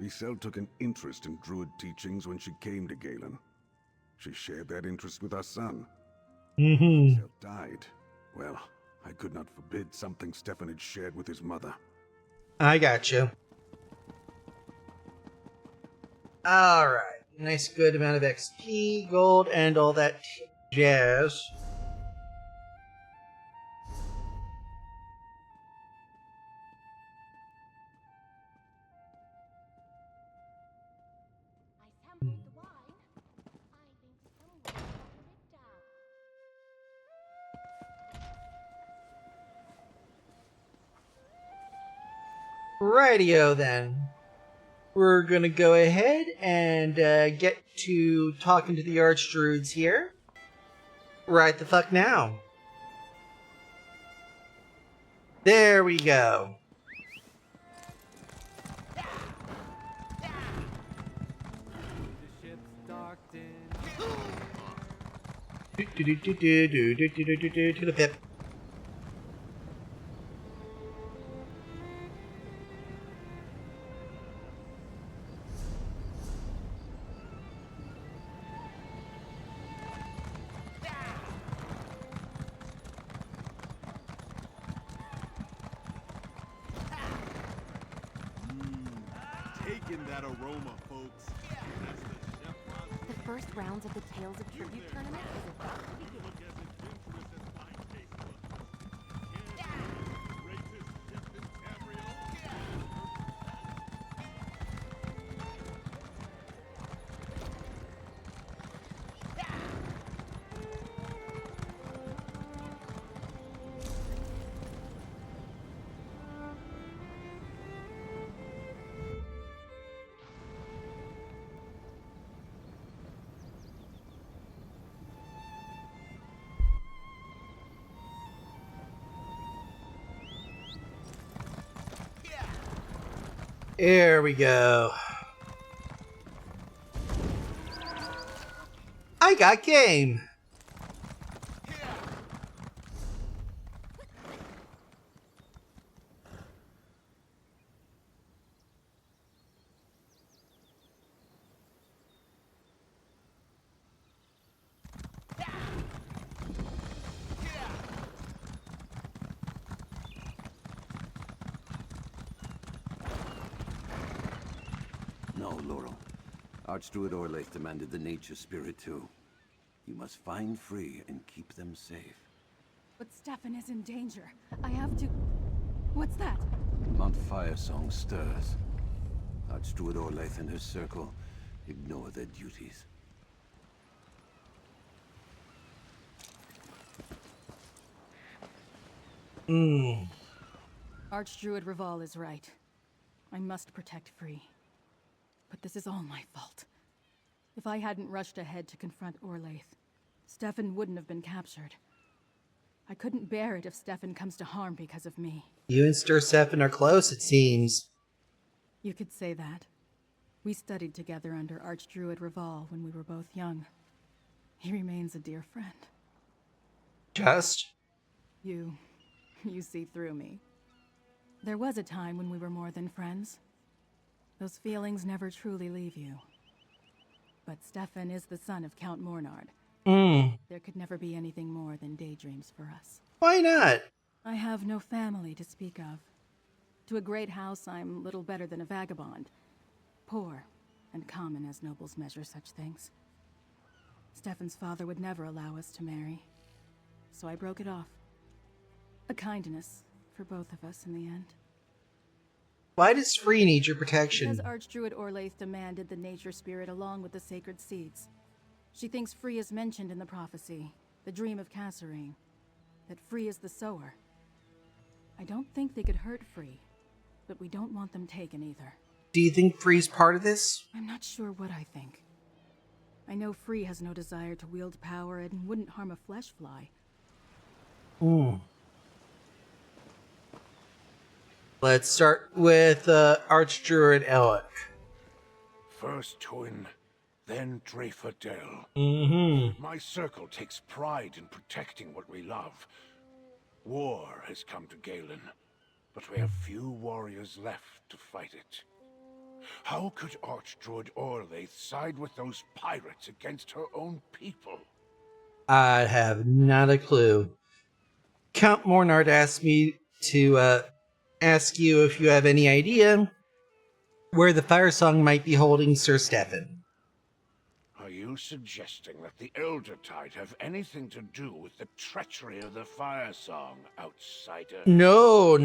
Visel took an interest in Druid teachings when she came to Galen. She shared that interest with our son. Visel died. Well, I could not forbid something Stefan had shared with his mother. I got you. Alright. Nice good amount of XP, gold, and all that jazz. Rightio then. We're gonna go ahead and get to talking to the Archdruids here. Right the fuck now. There we go. To the pip. Taking that aroma, folks. The first rounds of the Tales of Tribute tournament is about to begin. There we go. I got game. No, Laurel. Archdruid Orlaith demanded the nature spirit too. You must find free and keep them safe. But Stefan is in danger. I have to... What's that? Mount Firesong stirs. Archdruid Orlaith and her circle ignore their duties. Archdruid Reval is right. I must protect Free. But this is all my fault. If I hadn't rushed ahead to confront Orlaith, Stefan wouldn't have been captured. I couldn't bear it if Stefan comes to harm because of me. You and Sir Stefan are close, it seems. You could say that. We studied together under Archdruid Reval when we were both young. He remains a dear friend. Just? You see through me. There was a time when we were more than friends. Those feelings never truly leave you. But Stefan is the son of Count Mornard. There could never be anything more than daydreams for us. Why not? I have no family to speak of. To a great house, I'm little better than a vagabond. Poor and common as nobles measure such things. Stefan's father would never allow us to marry, so I broke it off. A kindness for both of us in the end. Why does Free need your protection? Because Archdruid Orlaith demanded the nature spirit along with the sacred seeds. She thinks Free is mentioned in the prophecy, the dream of Kasserine, that Free is the sower. I don't think they could hurt Free, but we don't want them taken either. Do you think Free's part of this? I'm not sure what I think. I know Free has no desire to wield power and wouldn't harm a flesh fly. Let's start with Archdruid Alec. First Twin, then Dreyfordel. My circle takes pride in protecting what we love. War has come to Galen, but we have few warriors left to fight it. How could Archdruid Orlaith side with those pirates against her own people? I have not a clue. Count Mornard asked me to ask you if you have any idea where the Fire Song might be holding Sir Stefan. Are you suggesting that the Eldertide have anything to do with the treachery of the Fire Song, outsider? No.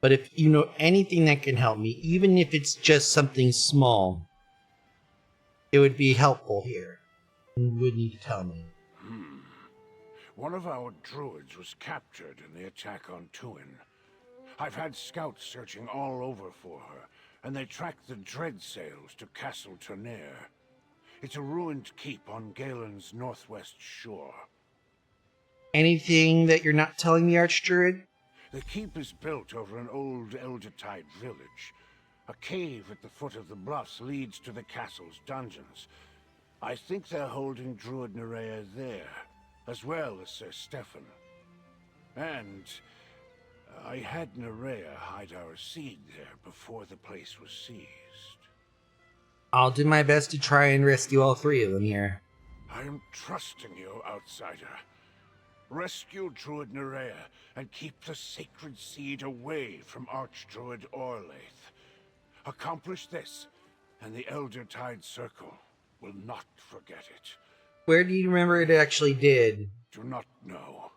But if you know anything that can help me, even if it's just something small, it would be helpful here. You would need to tell me. One of our druids was captured in the attack on Tuin. I've had scouts searching all over for her, and they tracked the dread sails to Castle Tournaire. It's a ruined keep on Galen's northwest shore. Anything that you're not telling me, Archdruid? The keep is built over an old Eldertide village. A cave at the foot of the bluffs leads to the castle's dungeons. I think they're holding Druid Nerea there, as well as Sir Stefan. And I had Nerea hide our seed there before the place was seized. I'll do my best to try and rescue all three of them here. I am trusting you, outsider. Rescue Druid Nerea and keep the sacred seed away from Archdruid Orlaith. Accomplish this, and the Eldertide Circle will not forget it. Where do you remember it actually did? Do not know.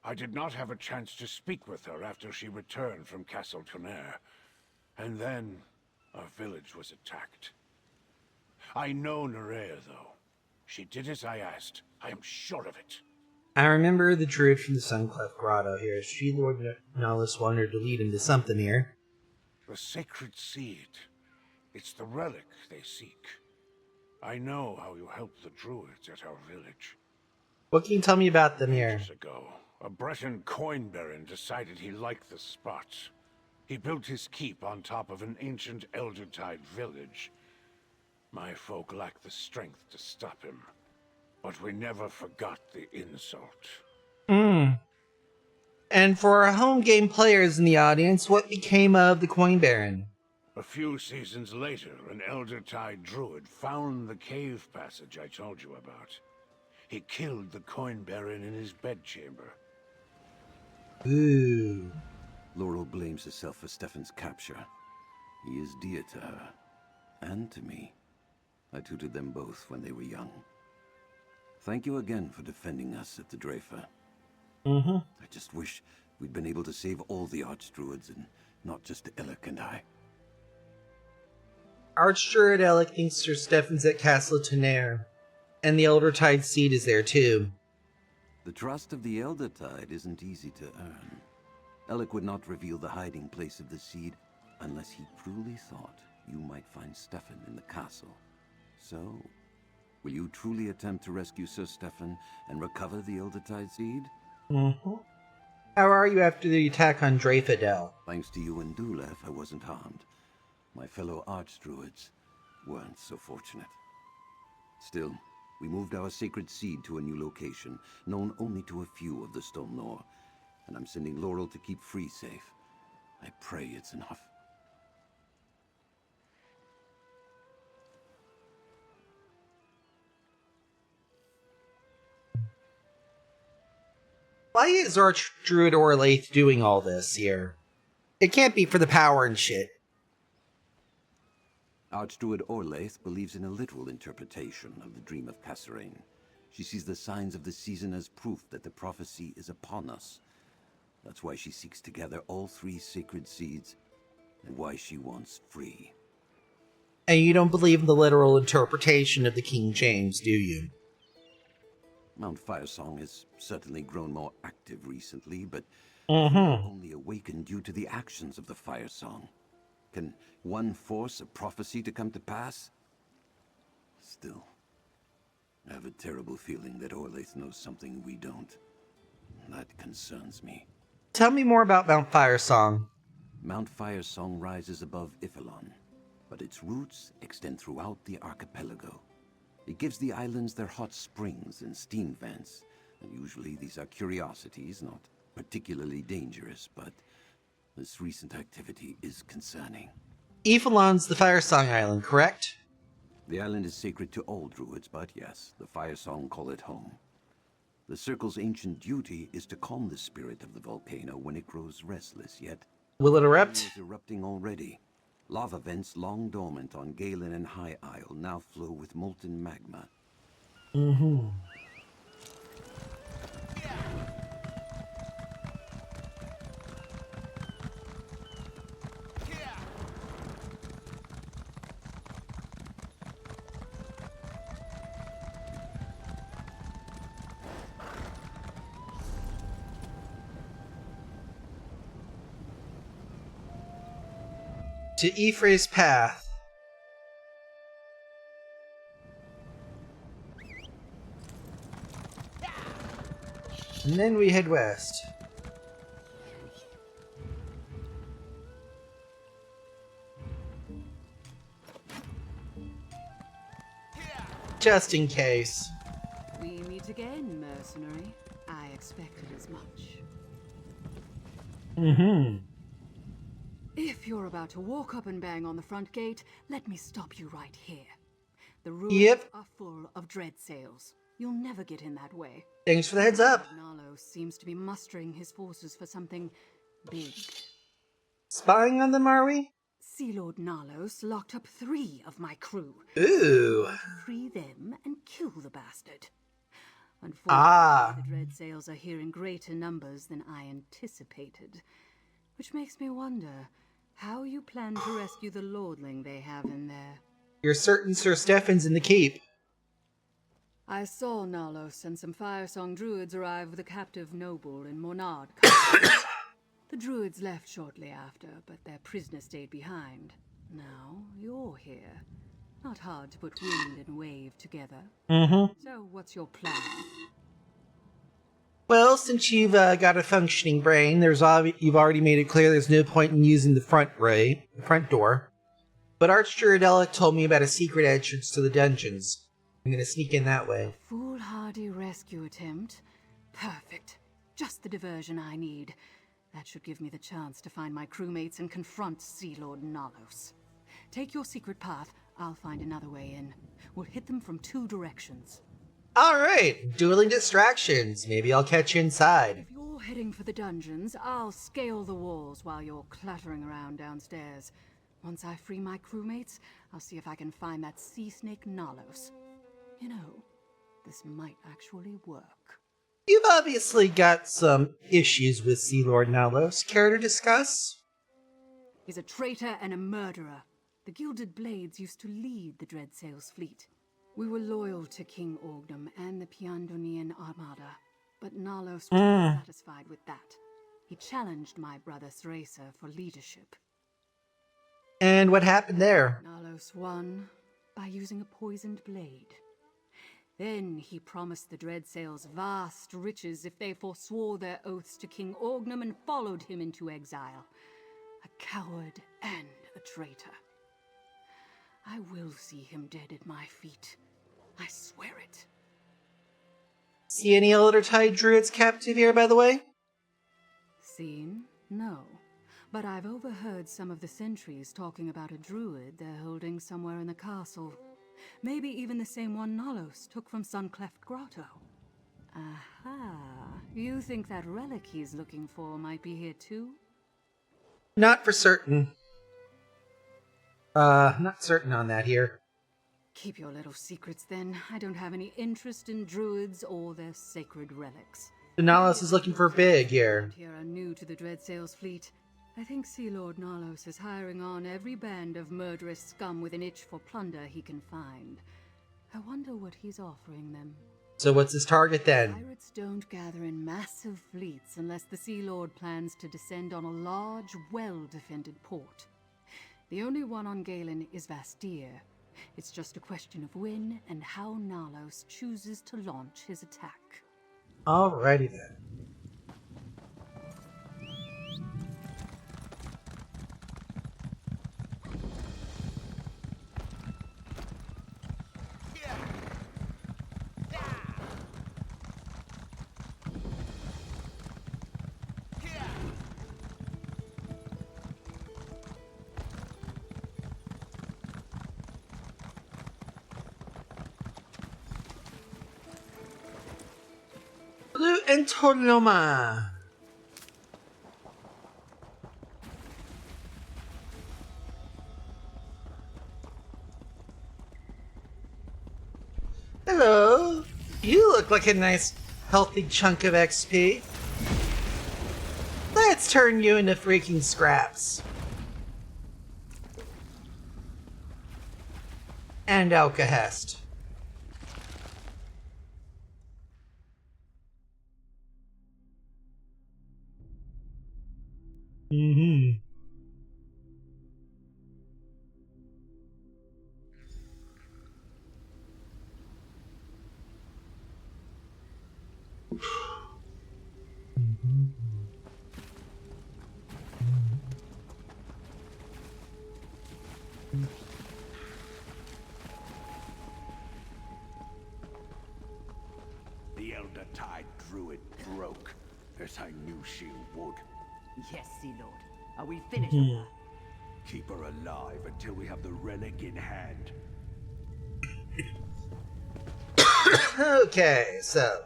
I did not have a chance to speak with her after she returned from Castle Tournaire. And then our village was attacked. I know Nerea, though. She did as I asked. I am sure of it. I remember the druid from the Suncleft Grotto here. She Lord Nihilus wanted to lead him to something here. The sacred seed. It's the relic they seek. I know how you helped the druids at our village. What can you tell me about them here? Years ago, a Breton coin baron decided he liked the spot. He built his keep on top of an ancient Eldertide village. My folk lacked the strength to stop him, but we never forgot the insult. And for our home game players in the audience, what became of the Coin Baron? A few seasons later, an Eldertide druid found the cave passage I told you about. He killed the coin baron in his bedchamber. Ooh. Laurel blames herself for Stefan's capture. He is dear to her, and to me. I tutored them both when they were young. Thank you again for defending us at the Dreyfa. I just wish we'd been able to save all the Archdruids and not just Alec and I. Archdruid Alec thinks Sir Stefan's at Castle Tournaire, and the Eldertide seed is there too. The trust of the Eldertide isn't easy to earn. Alec would not reveal the hiding place of the seed unless he truly thought you might find Stefan in the castle. So, will you truly attempt to rescue Sir Stefan and recover the Eldertide seed? How are you after the attack on Dreyfordel? Thanks to you and Dulef, I wasn't harmed. My fellow Archdruids weren't so fortunate. Still, we moved our sacred seed to a new location, known only to a few of the Stonelore, and I'm sending Laurel to keep Free safe. I pray it's enough. Why is Archdruid Orlaith doing all this here? It can't be for the power and shit. Archdruid Orlaith believes in a literal interpretation of the dream of Kasserine. She sees the signs of the season as proof that the prophecy is upon us. That's why she seeks to gather all 3 sacred seeds, and why she wants free. And you don't believe in the literal interpretation of the King James, do you? Mount Firesong has certainly grown more active recently, but only awakened due to the actions of the Firesong. Can one force a prophecy to come to pass? Still, I have a terrible feeling that Orlaith knows something we don't. That concerns me. Tell me more about Mount Firesong. Mount Firesong rises above Ifilon, but its roots extend throughout the archipelago. It gives the islands their hot springs and steam vents, and usually these are curiosities, not particularly dangerous, but this recent activity is concerning. Ifilon's the Firesong Island, correct? The island is sacred to all druids, but yes, the Firesong call it home. The Circle's ancient duty is to calm the spirit of the volcano when it grows restless, yet... Will it erupt? It is erupting already. Lava vents long dormant on Galen and High Isle now flow with molten magma. To Ephraim's Path. And then we head west. Just in case. We meet again, mercenary. I expected as much. If you're about to walk up and bang on the front gate, let me stop you right here. The ruins are full of dread sails. You'll never get in that way. Thanks for the heads up. Nalos seems to be mustering his forces for something big. Spying on them, are we? Sea Lord Nalos locked up 3 of my crew. Ooh. I want to free them and kill the bastard. Unfortunately, the dread sails are here in greater numbers than I anticipated. Which makes me wonder how you plan to rescue the lordling they have in there. You're certain Sir Stefan's in the keep. I saw Nalos and some Firesong druids arrive with a captive noble in Monard. The druids left shortly after, but their prisoner stayed behind. Now you're here. Not hard to put wind and wave together. So what's your plan? Well, since you've got a functioning brain, you've already made it clear there's no point in using the front door. But Archdruid told me about a secret entrance to the dungeons. I'm gonna sneak in that way. A foolhardy rescue attempt? Perfect. Just the diversion I need. That should give me the chance to find my crewmates and confront Sea Lord Nalos. Take your secret path, I'll find another way in. We'll hit them from 2 directions. Alright, dueling distractions. Maybe I'll catch you inside. If you're heading for the dungeons, I'll scale the walls while you're clattering around downstairs. Once I free my crewmates, I'll see if I can find that sea snake Nalos. You know, this might actually work. You've obviously got some issues with Sea Lord Nalos. Care to discuss? He's a traitor and a murderer. The Gilded Blades used to lead the Dreadsails fleet. We were loyal to King Orgnum and the Piandonian Armada, but Nalos wasn't satisfied with that. He challenged my brother Theresa for leadership. And what happened there? Nalos won by using a poisoned blade. Then he promised the Dreadsails vast riches if they forswore their oaths to King Orgnum and followed him into exile. A coward and a traitor. I will see him dead at my feet. I swear it. See any Eldertide druids captive here, by the way? Seen? No. But I've overheard some of the sentries talking about a druid they're holding somewhere in the castle. Maybe even the same one Nalos took from Suncleft Grotto. Aha, You think that relic he's looking for might be here too? Not for certain. Not certain on that here. Keep your little secrets then. I don't have any interest in druids or their sacred relics. Nalos is looking for Big here. Here are new to the Dreadsails fleet. I think Sea Lord Nalos is hiring on every band of murderous scum with an itch for plunder he can find. I wonder what he's offering them. So what's his target then? Pirates don't gather in massive fleets unless the Sea Lord plans to descend on a large, well-defended port. The only one on Galen is Vastir. It's just a question of when and how Nalos chooses to launch his attack. Alrighty then. Blue and Toloma. Hello. You look like a nice, healthy chunk of XP. Let's turn you into freaking scraps. And Alcahest. Mm-hmm. The Elder Tide Druid broke, as I knew she would. Yes, Sea Lord. Are we finished Hmm. with her? Keep her alive until we have the relic in hand. Okay, so.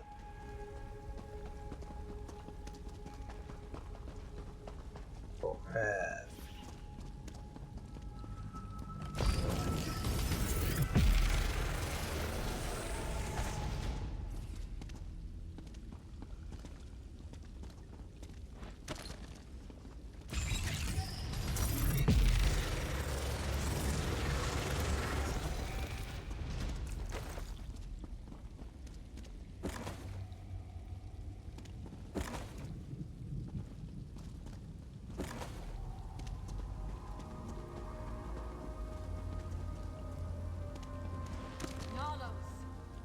Nalos,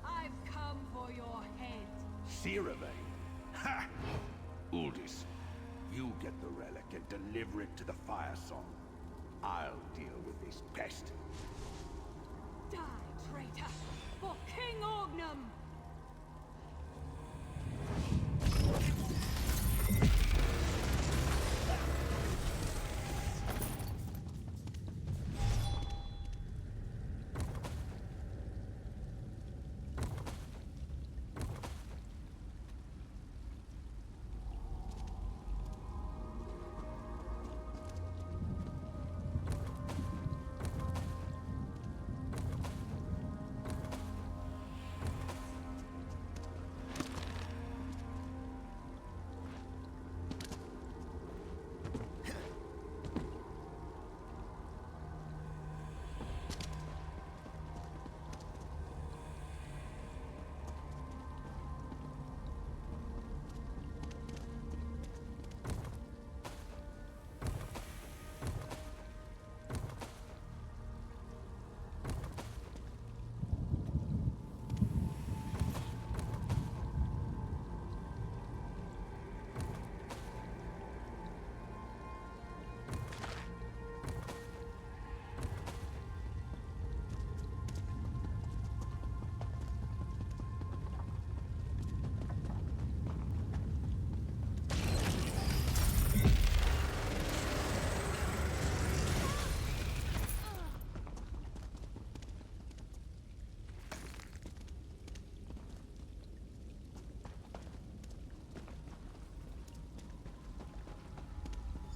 I've come for your head. Sirave? Ha! Uldis, you get the relic and deliver it to the Fire Song. I'll deal with this pest. Die, traitor, for King Orgnum!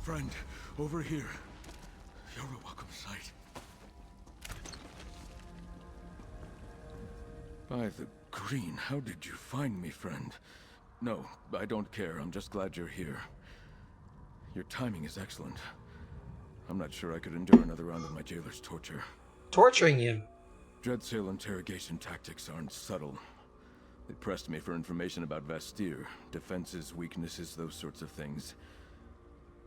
Friend, over here. You're a welcome sight. By the green, how did you find me, friend? No, I don't care. I'm just glad you're here. Your timing is excellent. I'm not sure I could endure another round of my jailer's torture. Torturing you? Dreadsail interrogation tactics aren't subtle. They pressed me for information about Vastir, defenses, weaknesses, those sorts of things.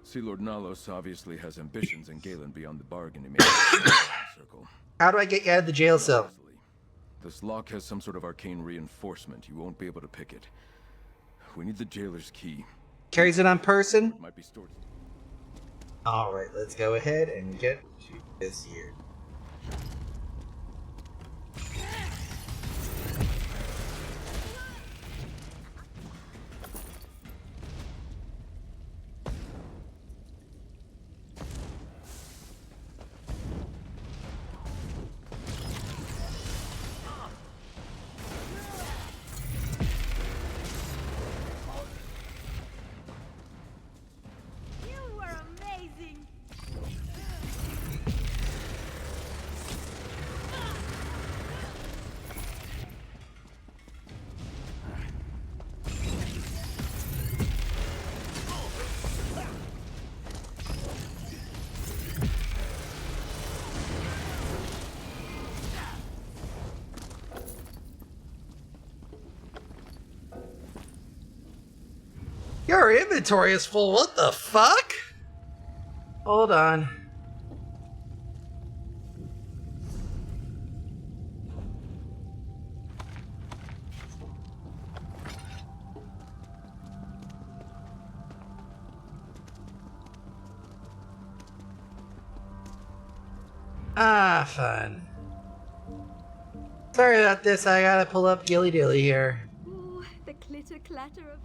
Sea Lord Nalos obviously has ambitions in Galen beyond the bargain he made in the circle. How do I get you out of the jail cell? This lock has some sort of arcane reinforcement. You won't be able to pick it. We need the jailer's key. Carries it on person? It might be stored. Alright, let's go ahead and get to this here. Your inventory is full. What the fuck? Hold on. Ah, fun. Sorry about this. I gotta pull up Gilly Dilly here. Ooh, the clitter clatter of...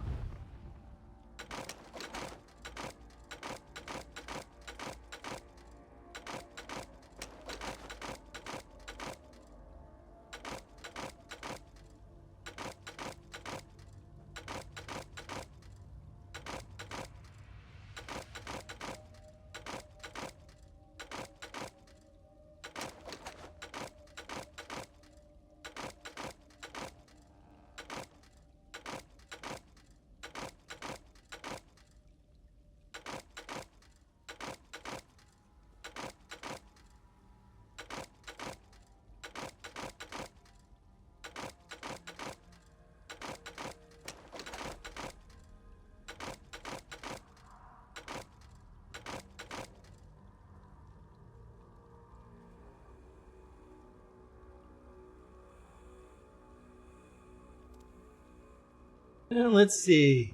Let's see.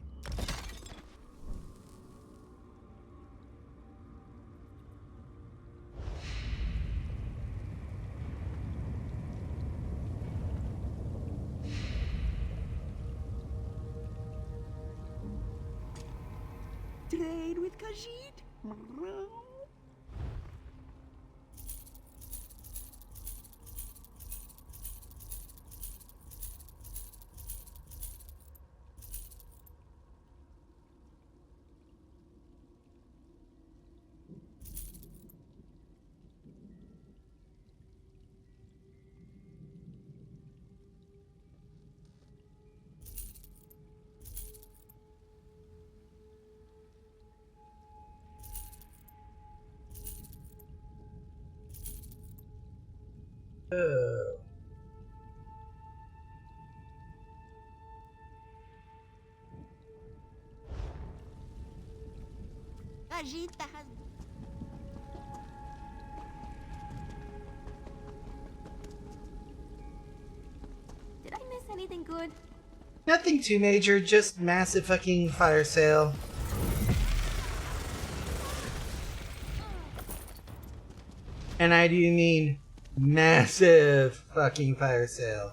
Trade with Khajiit? Khajiit has... Did I miss anything good? Nothing too major, just massive fucking fire sale. And I do mean massive fucking fire sale.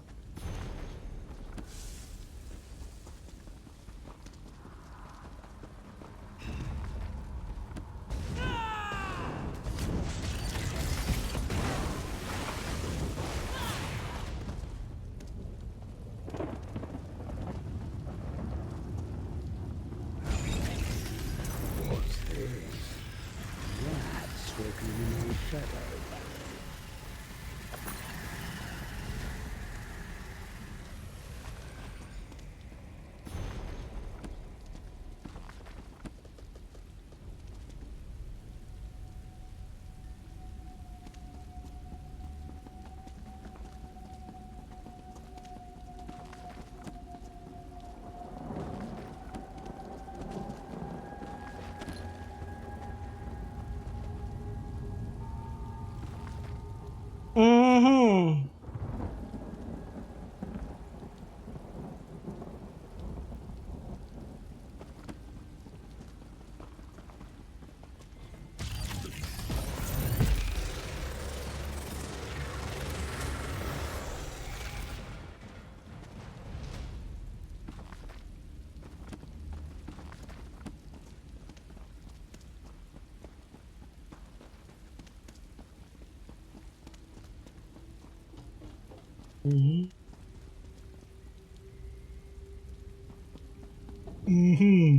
Mm-hmm. Mm-hmm. Mm-hmm.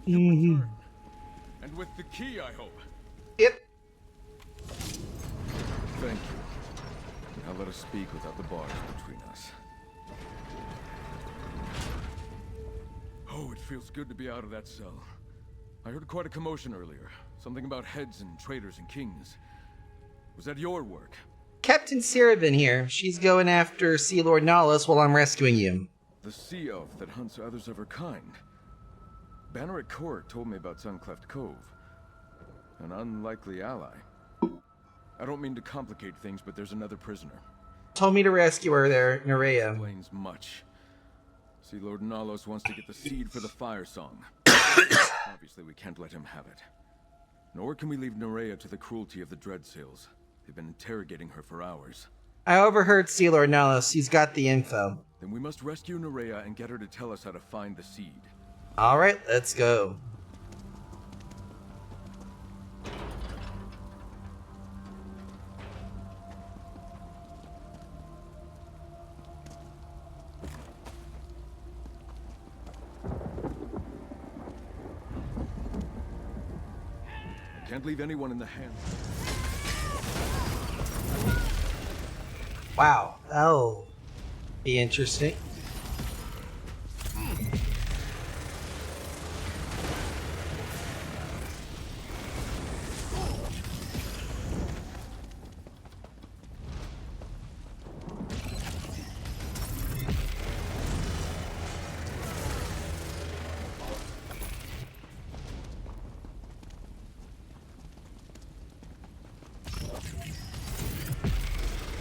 Mm-hmm. And with the key, I hope. Yep. Thank you. Now let us speak without the bars between us. Oh, it feels good to be out of that cell. I heard quite a commotion earlier. Something about heads and traitors and kings. Was that your work? Captain Sirvin here. She's going after Sea Lord Nahlos while I'm rescuing you. The sea elf that hunts others of her kind. Banner at Court told me about Suncleft Cove. An unlikely ally. I don't mean to complicate things, but there's another prisoner. Told me to rescue her there, Nerea. Explains much. Sea Lord Nahlos wants to get the seed for the Fire Song. Obviously, we can't let him have it. Nor can we leave Nerea to the cruelty of the Dreadsails. They've been interrogating her for hours. I overheard Sea Lord Nahlos. He's got the info. Then we must rescue Nerea and get her to tell us how to find the seed. Alright, let's go. I can't leave anyone in the hands. Wow, that'll be interesting.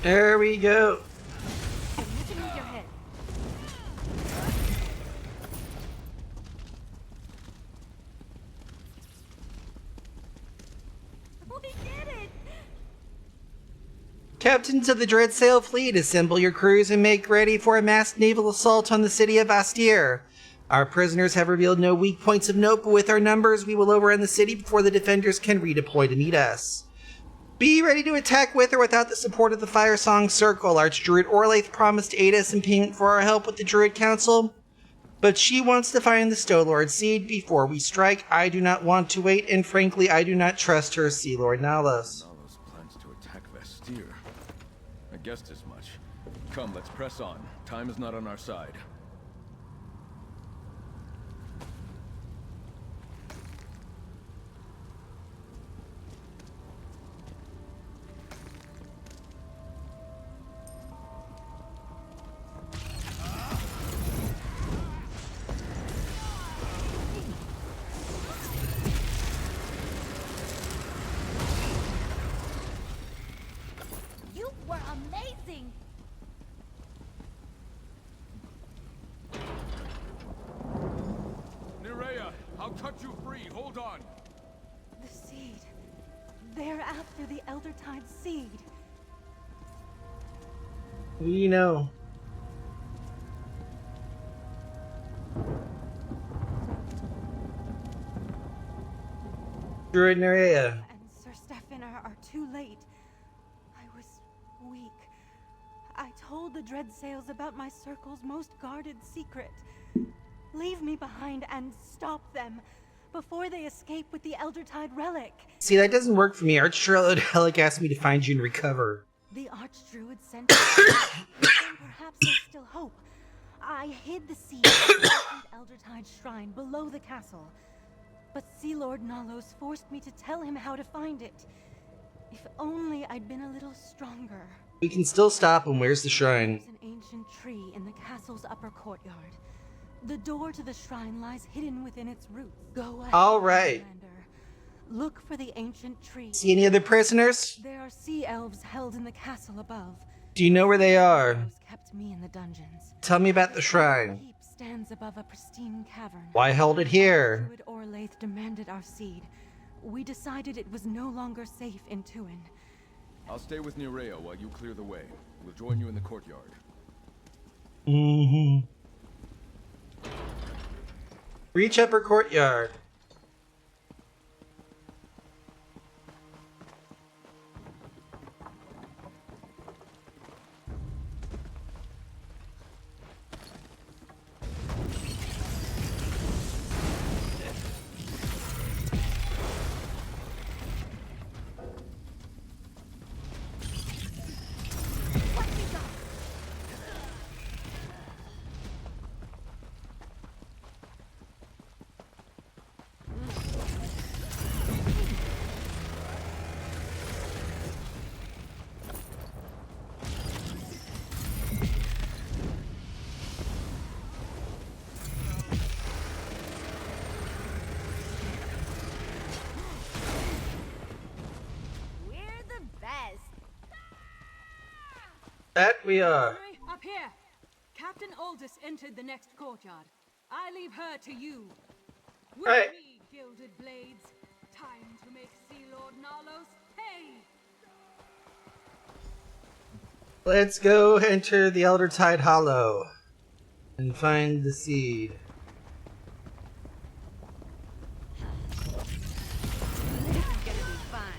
There we go. Captains of the Dreadsail fleet, assemble your crews and make ready for a massed naval assault on the city of Vastir. Our prisoners have revealed no weak points of note, but with our numbers, we will overrun the city before the defenders can redeploy to meet us. Be ready to attack with or without the support of the Fire Song Circle. Archdruid Orlaith promised to aid us in payment for our help with the Druid Council, but she wants to find the Stowlord Seed before we strike. I do not want to wait, and frankly, I do not trust her, Sea Lord Nahlos. Nahlos plans to attack Vastir. I guessed as much. Come, let's press on. Time is not on our side. You were amazing! Nerea, I'll cut you free. Hold on. The seed. They're after the Elder Tide seed. We know. Druid Nerea. And Sir Stefan are too late. I was weak. I told the Dreadsails about my circle's most guarded secret. Leave me behind and stop them. before they escape with the Eldertide relic. See, that doesn't work for me. Archdruid Relic asked me to find you and recover. The Archdruid sent me, then perhaps there's still hope. I hid the seed in the ancient Eldertide shrine below the castle, but Sea Lord Nalos forced me to tell him how to find it. If only I'd been a little stronger. We can still stop him. Where's the shrine? There's an ancient tree in the castle's upper courtyard. The door to the shrine lies hidden within its roots. Go ahead, All right. Commander. Look for the ancient tree. See any other prisoners? There are sea elves held in the castle above. Do you know where they are? Those kept me in the dungeons. Tell me about the shrine. Keep stands above a pristine cavern. Why hold it here? Druid Orlaith demanded our seed. We decided it was no longer safe in Tuin. I'll stay with Nerea while you clear the way. We'll join you in the courtyard. Mm-hmm. Reach upper courtyard. That we are. Up here! Captain Aldous entered the next courtyard. I leave her to you. With Right. me, Gilded Blades. Time to make Sea Lord Nalos pay! Let's go enter the Eldertide Hollow and find the seed. This is gonna be fun.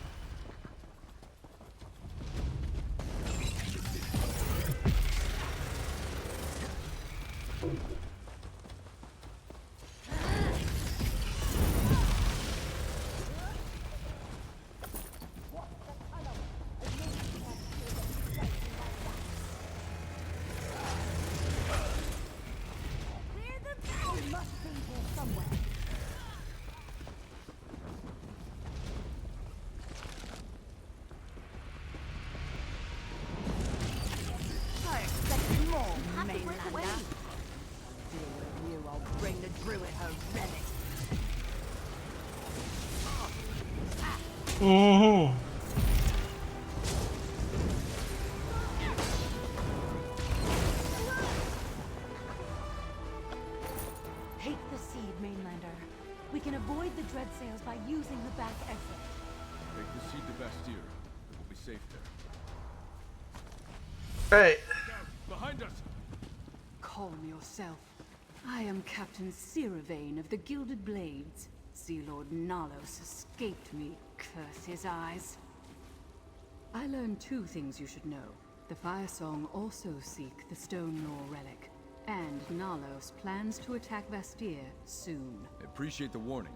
I expected more, Mainlander. Deal with you, I'll bring the druid her relic. Mm-hmm. Take the seed, Mainlander. We can avoid the dread sails by using the back exit. Take the seed to Bastir. It will be safe there. Right. Behind us! Calm yourself. I am Captain Siravane of the Gilded Blades. Sea Lord Nalos escaped me, curse his eyes. I learned two things you should know. The Fire Song also seek the Stone Law relic, and Nalos plans to attack Vastir soon. I appreciate the warning.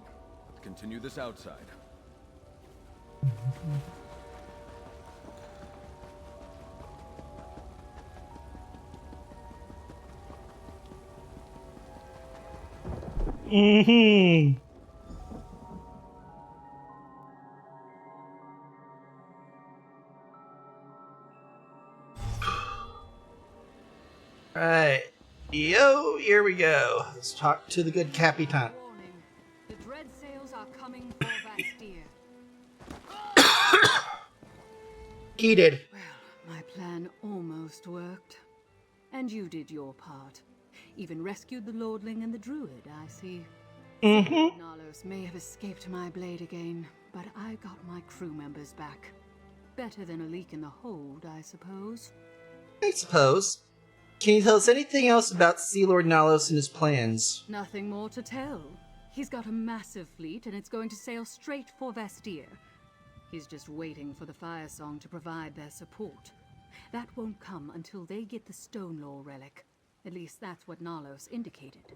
Let's continue this outside. Mm-hmm. Right. Yo, here we go. Let's talk to the good Capitan. Warning. The dread sails are coming for Vastir. Heated. Well, my plan almost worked. And you did your part. Even rescued the Lordling and the Druid, I see. Mm-hmm. Nalos may have escaped my blade again, but I got my crew members back. Better than a leak in the hold, I suppose. I suppose. Can you tell us anything else about Sea Lord Nalos and his plans? Nothing more to tell. He's got a massive fleet and it's going to sail straight for Vastir. He's just waiting for the Fire Song to provide their support. That won't come until they get the Stone Law relic. At least that's what Nalos indicated.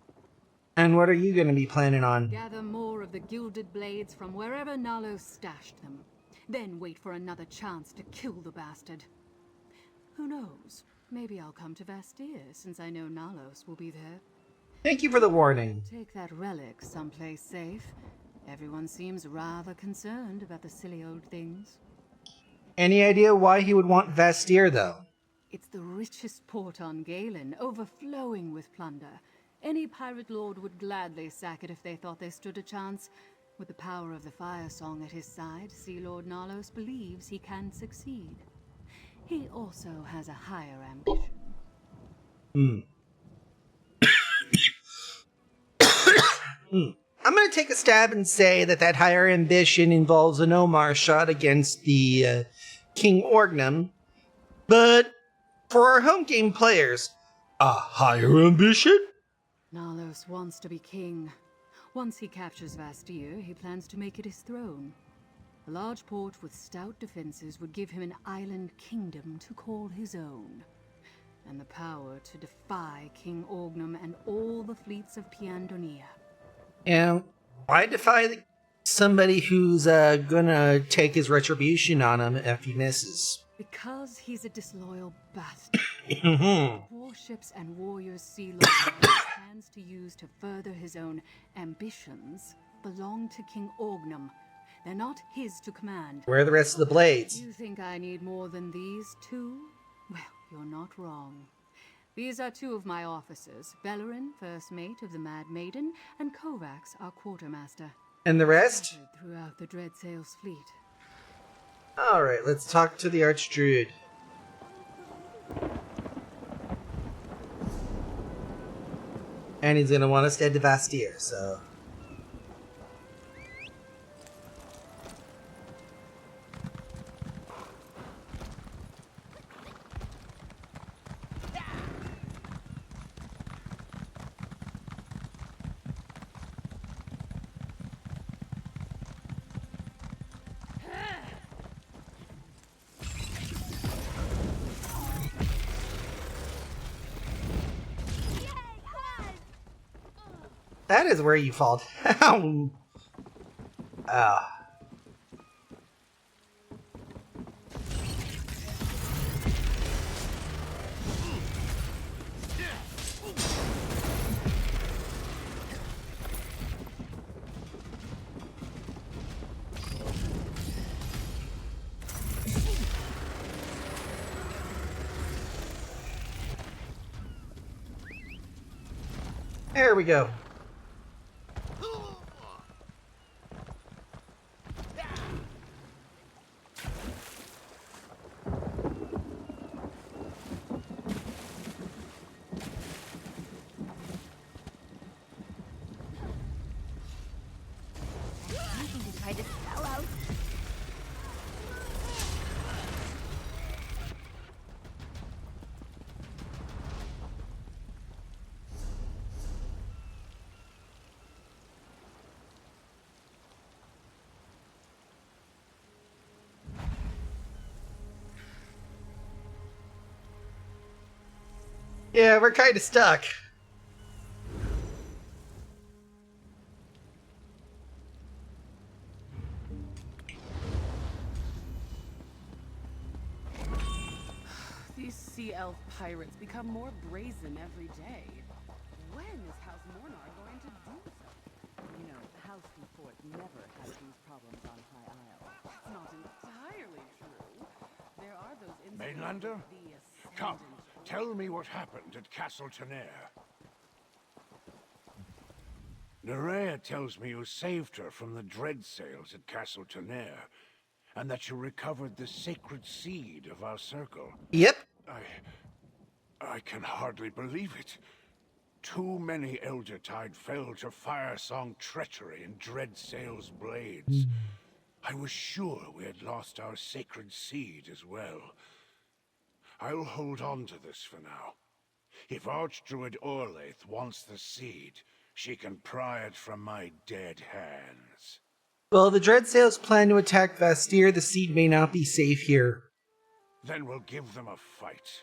And what are you going to be planning on? Gather more of the gilded blades from wherever Nalos stashed them. Then wait for another chance to kill the bastard. Who knows? Maybe I'll come to Vastir, since I know Nalos will be there. Thank you for the warning. Take that relic someplace safe. Everyone seems rather concerned about the silly old things. Any idea why he would want Vastir, though? It's the richest port on Galen, overflowing with plunder. Any pirate lord would gladly sack it if they thought they stood a chance. With the power of the Fire Song at his side, Sea Lord Nalos believes he can succeed. He also has a higher ambition. I'm going to take a stab and say that higher ambition involves an Omar shot against the King Orgnum. But for our home game players, a higher ambition? Nalos wants to be king. Once he captures Vastir, he plans to make it his throne. A large port with stout defenses would give him an island kingdom to call his own. And the power to defy King Orgnum and all the fleets of Piandonia. And why defy somebody who's gonna take his retribution on him if he misses? Because he's a disloyal bastard. Warships and warriors Sea Lord plans to use to further his own ambitions belong to King Orgnum. They're not his to command. Where are the rest of the blades? You think I need more than these two? Well, you're not wrong. These are two of my officers, Bellerin, first mate of the Mad Maiden, and Kovacs, our quartermaster. And the rest? Throughout the Dreadsail's fleet. Alright, let's talk to the Archdruid. And he's gonna want us to head to Vastir, so... That is where you fall down. There we go. Yeah, we're kind of stuck. These sea elf pirates become more brazen every day. When is House Mornar going to do something? You know, House Fort never has these problems on High Isle. That's not entirely true. There are those incidents Mainlander? with the Come, Ascendant. tell me what happened at Castle Tenair. Nerea tells me you saved her from the Dreadsails at Castle Tenair, and that you recovered the sacred seed of our circle. Yep. I can hardly believe it. Too many Eldertide fell to Fire Song treachery in Dreadsail's blades. I was sure we had lost our sacred seed as well. I'll hold on to this for now. If Archdruid Orlaith wants the seed, she can pry it from my dead hands. Well, the Dreadsails plan to attack Vastir. The seed may not be safe here. Then we'll give them a fight.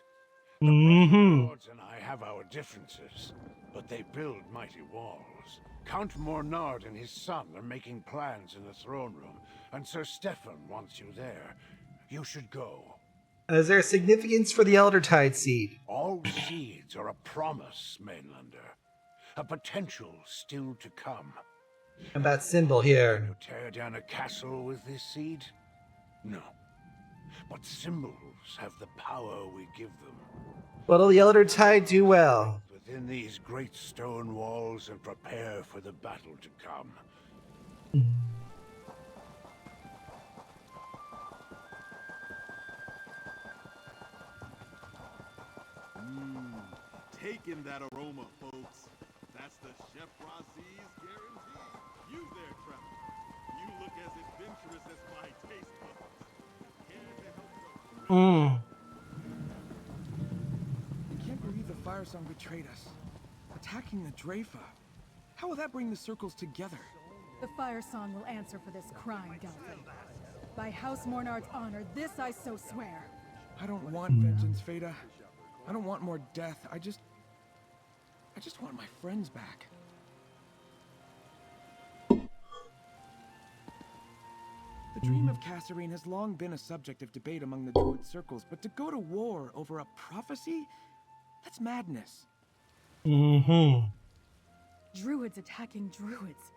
Lords and I have our differences, but they build mighty walls. Count Mornard and his son are making plans in the throne room, and Sir Stefan wants you there. You should go. Is there significance for the Eldertide seed? All seeds are a promise, Mainlander. A potential still to come. How about symbol here? Can you tear down a castle with this seed? No. But symbols have the power we give them. What'll the Eldertide do well? Within these great stone walls and prepare for the battle to come. Taking that aroma, folks. That's the Chef Razi's guarantee. You there, Trevor. You look as adventurous as my taste buds. Care to help I can't believe the Fire Song betrayed us. Attacking the Dreyfa. How will that bring the circles together? The Fire Song will answer for this crime, Delphin. By House Mornard's honor, this I so swear. I don't want vengeance, Feda. I don't want more death. I just want my friends back. The dream of Kasserine has long been a subject of debate among the Druid circles, but to go to war over a prophecy? That's madness. Druids attacking druids.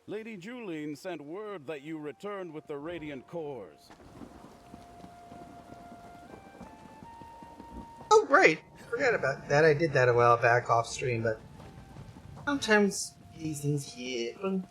Lady Juline sent word that you returned with the Radiant Cores. Oh, right. Forgot about that. I did that a while back off stream, but sometimes these things happen.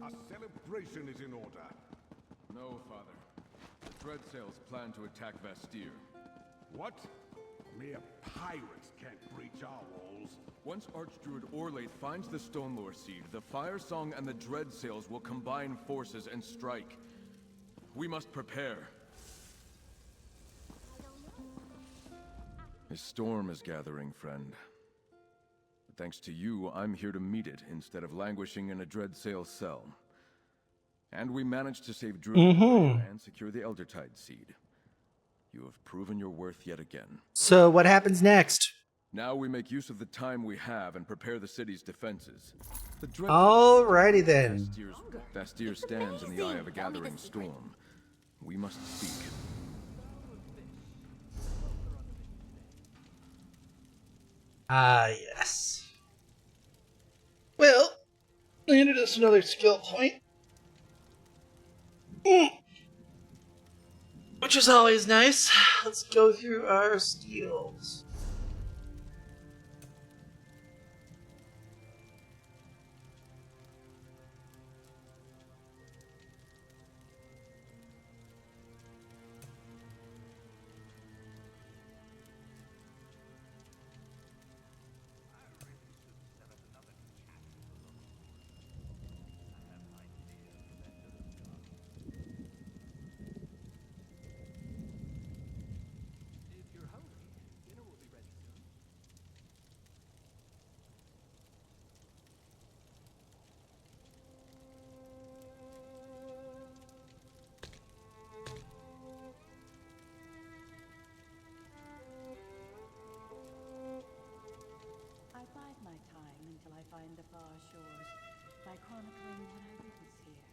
A celebration is in order. No, Father. The Dreadsails plan to attack Vastir. What? Mere pirates can't breach our walls. Once Archdruid Orlaith finds the Stonelore seed, the Fire Song and the Dreadsails will combine forces and strike. We must prepare. A storm is gathering, friend. But thanks to you, I'm here to meet it instead of languishing in a Dreadsail cell. And we managed to save Druid and secure the Eldertide seed. You have proven your worth yet again. So what happens next? Now we make use of the time we have and prepare the city's defenses. Alrighty then. Vastir stands in the eye of a gathering storm. We must speak. Ah, yes. Well, landed us another skill point. Which is always nice. Let's go through our skills. I bide my time until I find the far shores by chronicling what I witness here.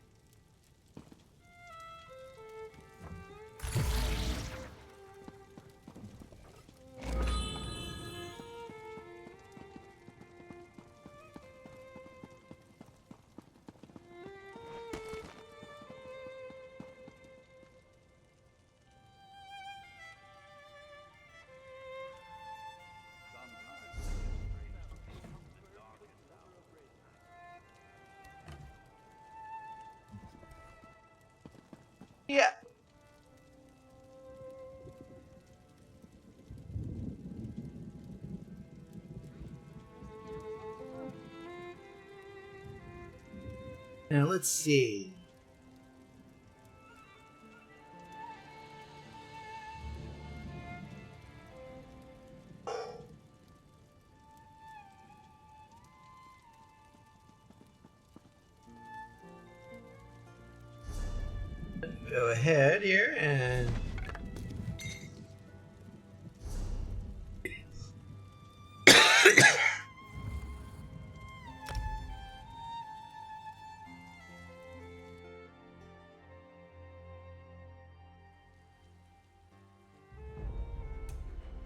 Yeah. Now let's see. Go ahead here and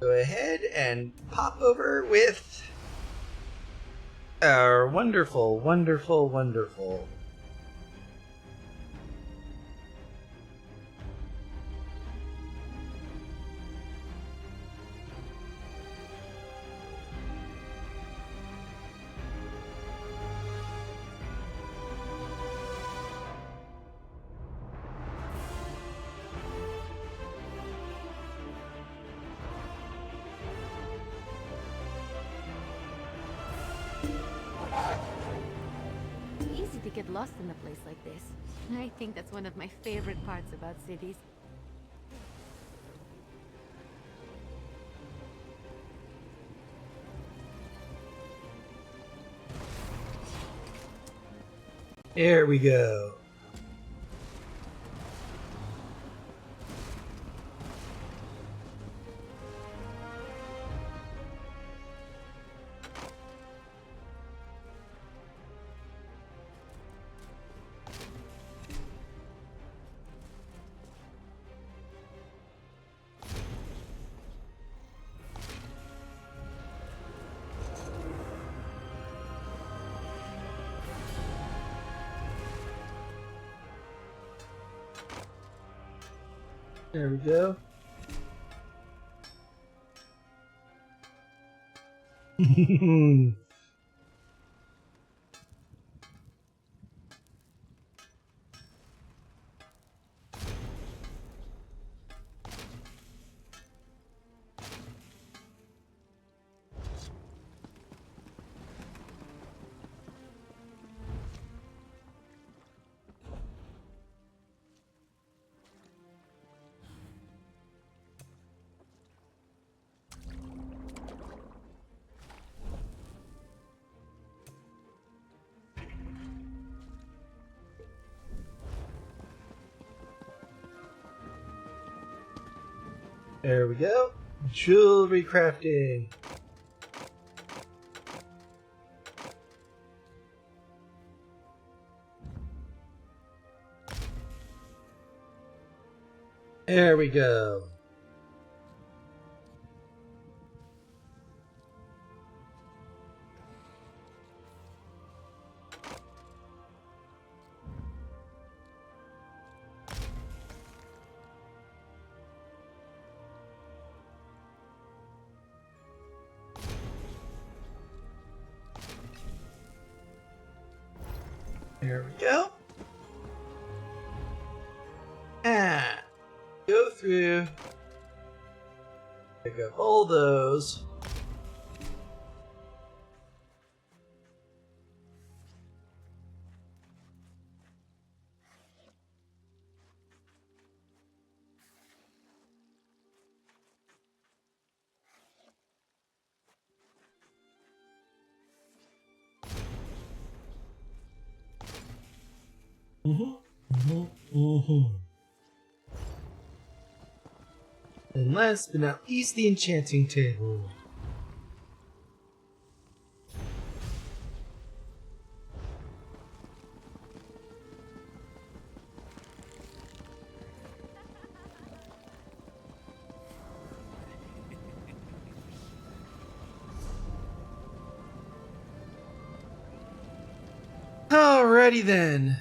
go ahead and pop over with our wonderful, wonderful, wonderful Easy to get lost in a place like this. I think that's one of my favorite parts about cities. There we go. There we go. There we go. Jewelry crafting. There we go. There we go. And go through, pick up all those. And last but not least, the enchanting table. Alrighty then.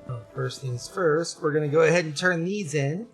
Well, first things first, we're gonna go ahead and turn these in.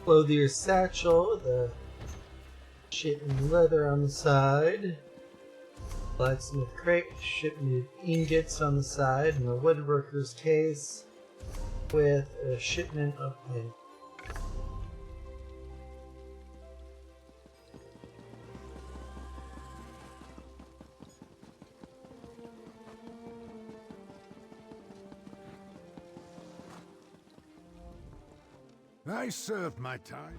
Clothier satchel with a shipment leather on the side. Blacksmith crate with shipment ingots on the side, and a woodworker's case with a shipment of flint. I served my time.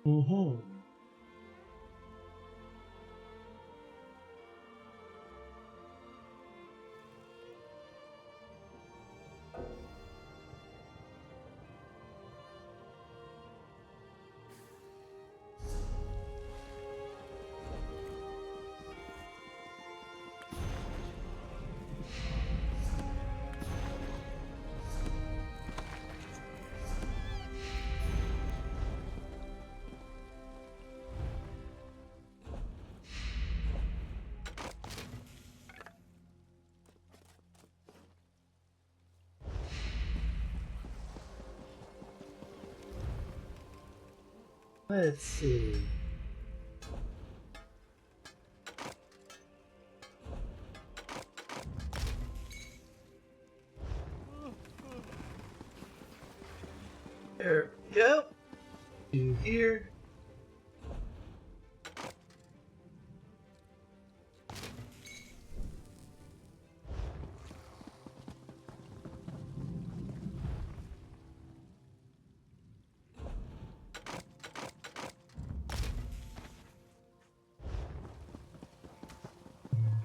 Mm-hmm. Let's see. There we go. To here.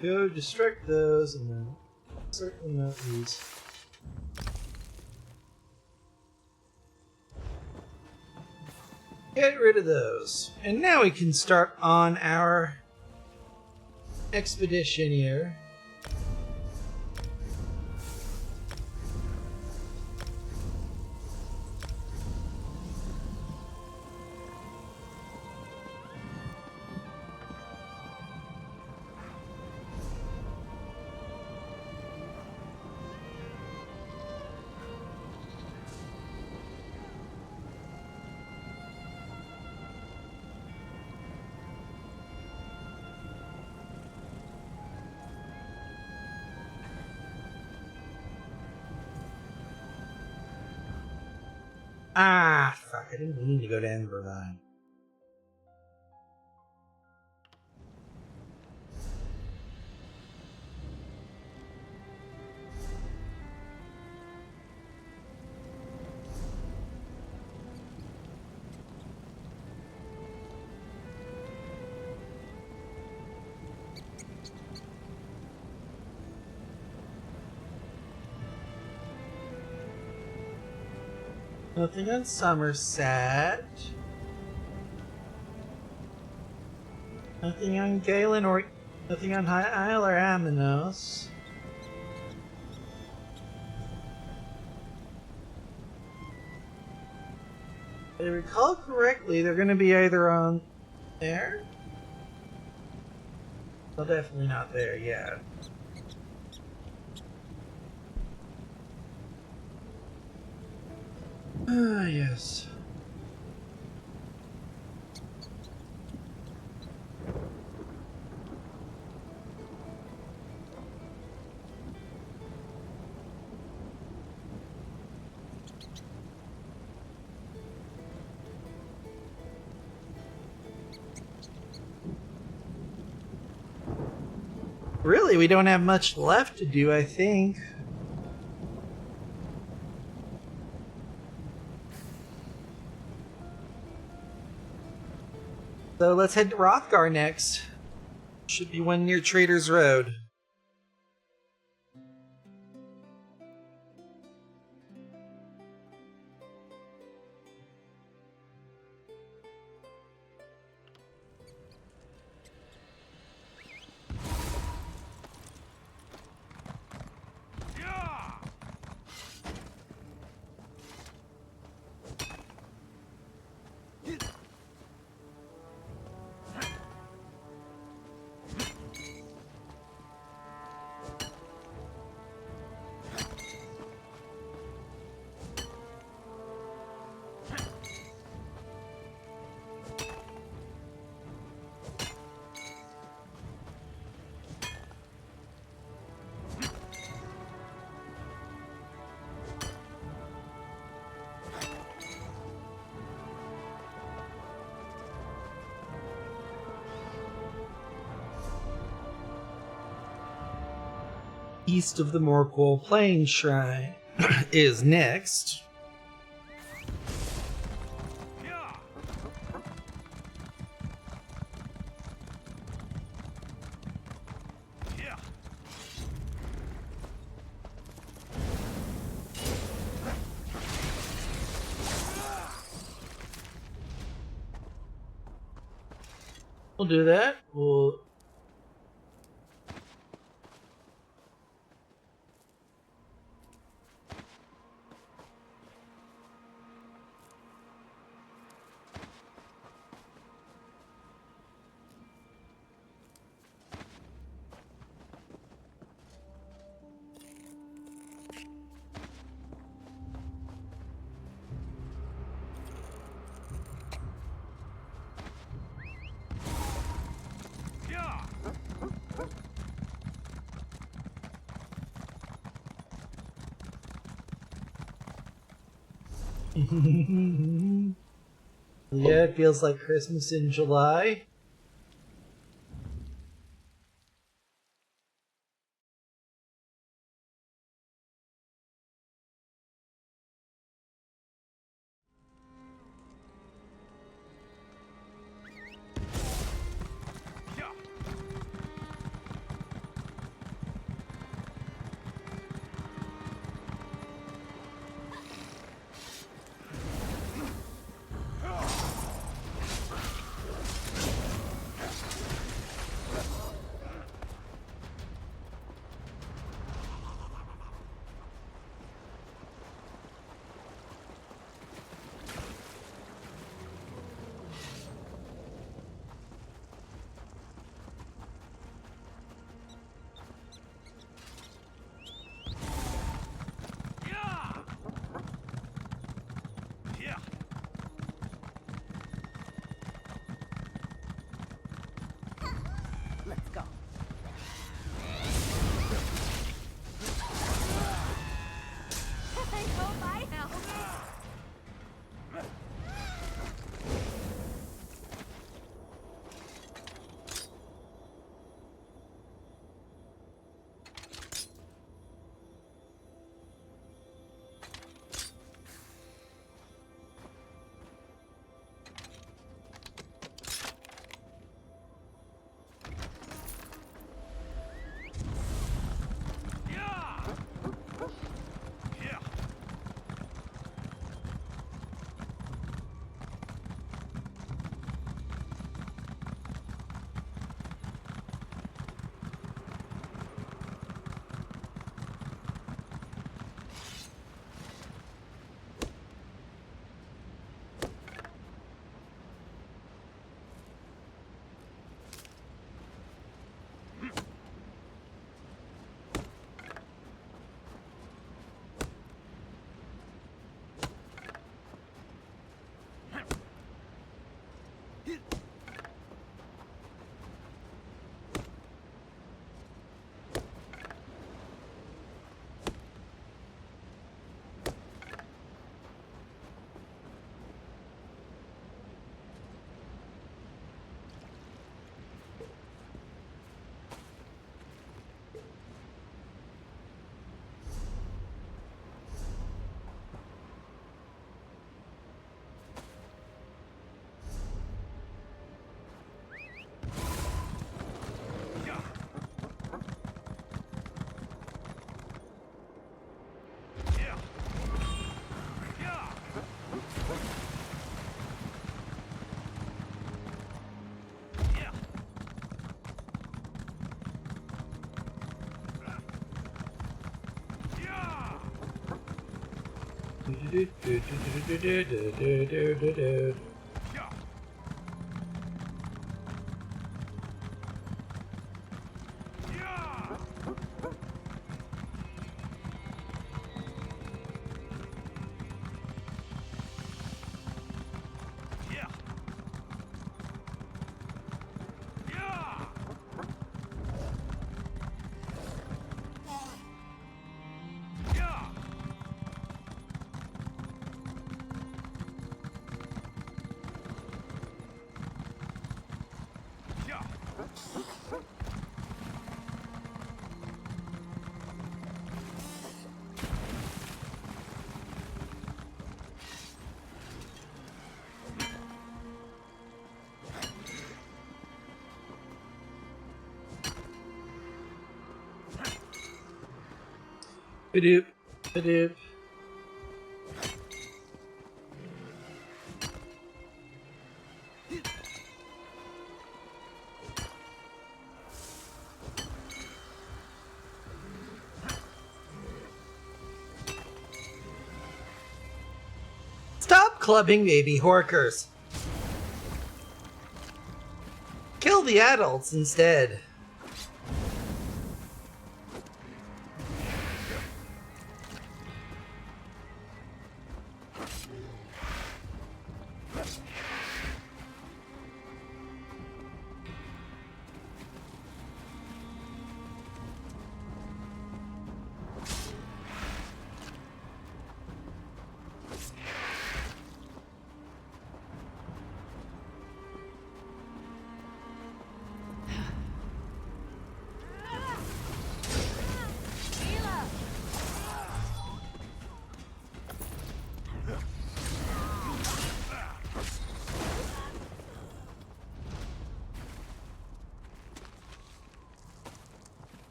Go destruct those, and then certainly not these. Get rid of those. And now we can start on our expedition here. Ah, fuck, I didn't mean to go to Embervine. Nothing on Somerset. Nothing on Galen or nothing on High Isle or Aminos. If I recall correctly, they're going to be either on there. Well, definitely not there, yeah. Ah, yes. Really, we don't have much left to do, I think. So let's head to Rothgar next. Should be one near Trader's Road. east of the Morgul Plain Shrine is next. We'll do that. We'll... Yeah, it feels like Christmas in July. Let's go. I hope I help. Ba-doop. Ba-doop. Stop clubbing baby horkers. Kill the adults instead.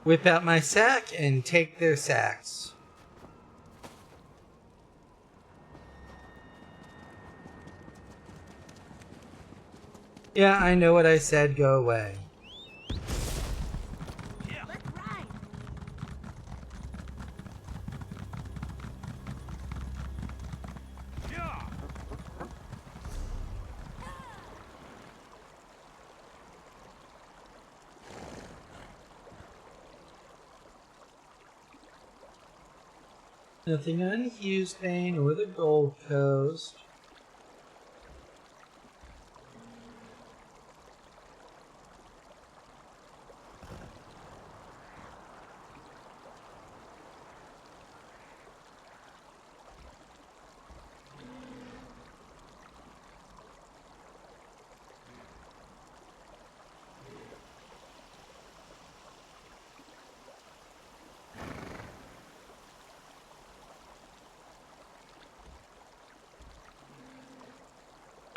Whip out my sack and take their sacks. Yeah, I know what I said. Go away. Nothing on Houston or the Gold Coast.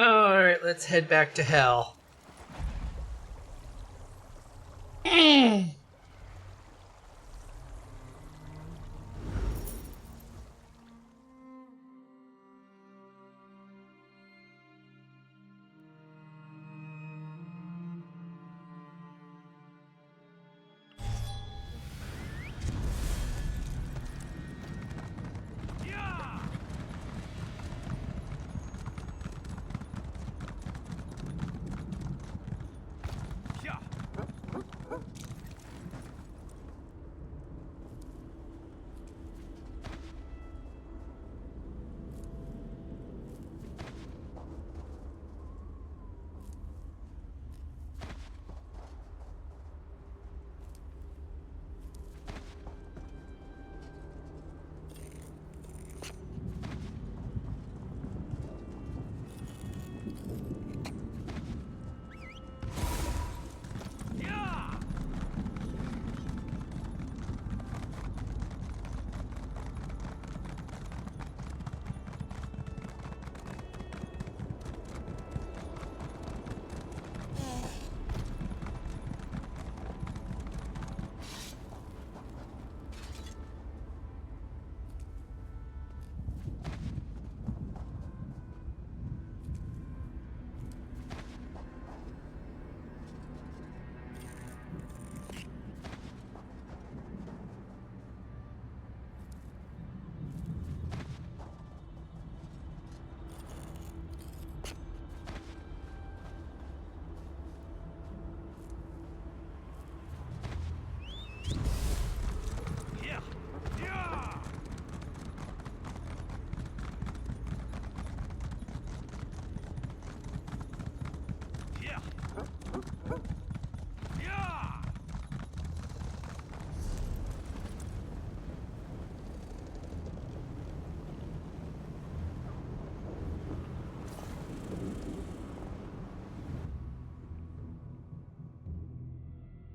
Alright, let's head back to hell.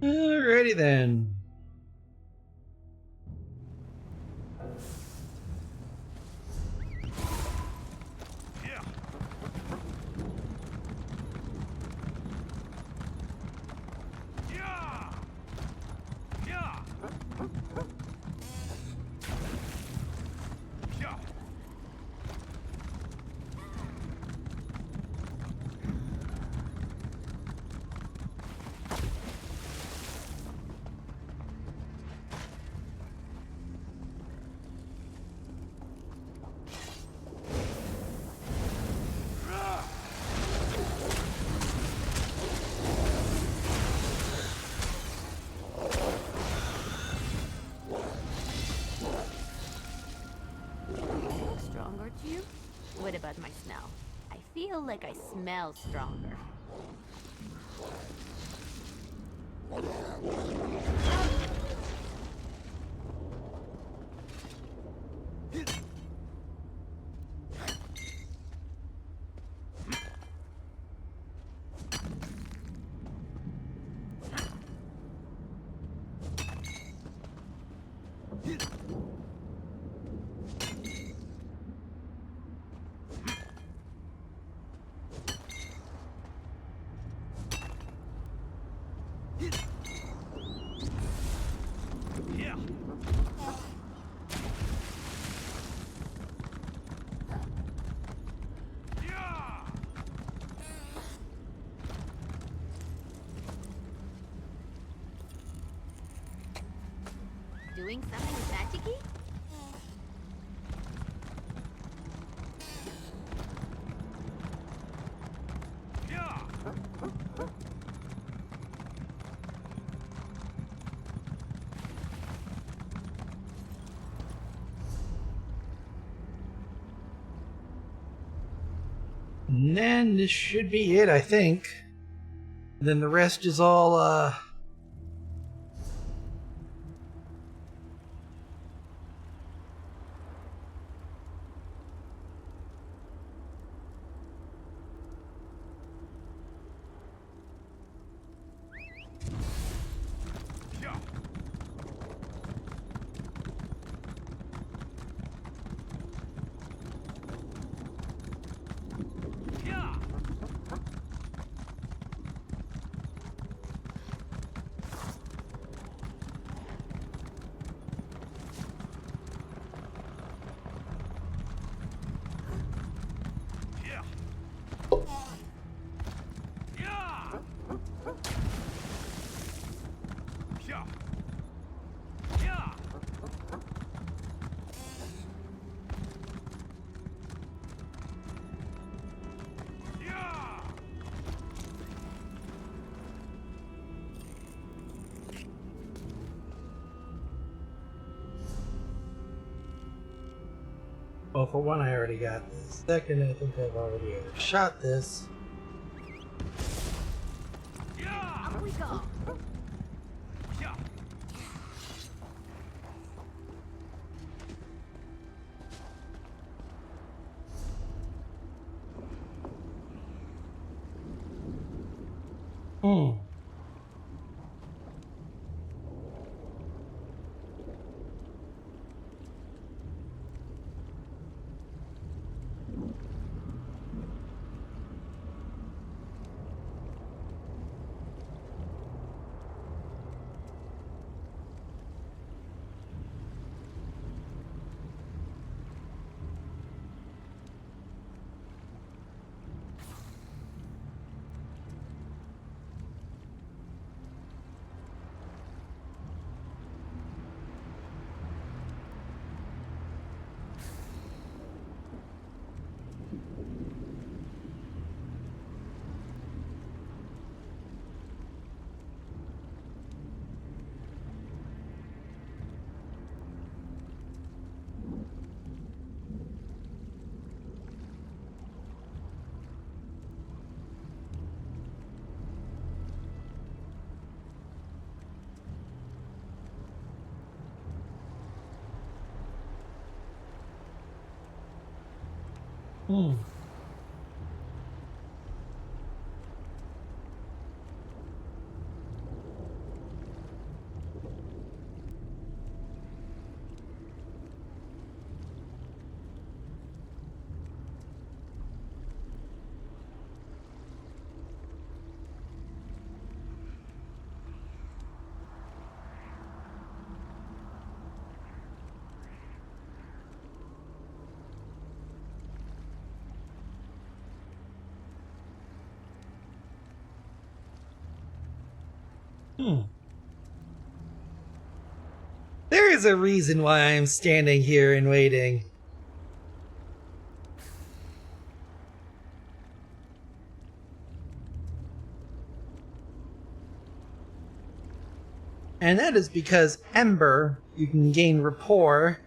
Alrighty then. hurt you? What about my smell? I feel like I smell stronger. Doing something magic-y? And then this should be it, I think. And then the rest is all, well, for one, I already got this. Second, I think I've already shot this. Up we go. There is a reason why I'm standing here and waiting. And that is because Ember, you can gain rapport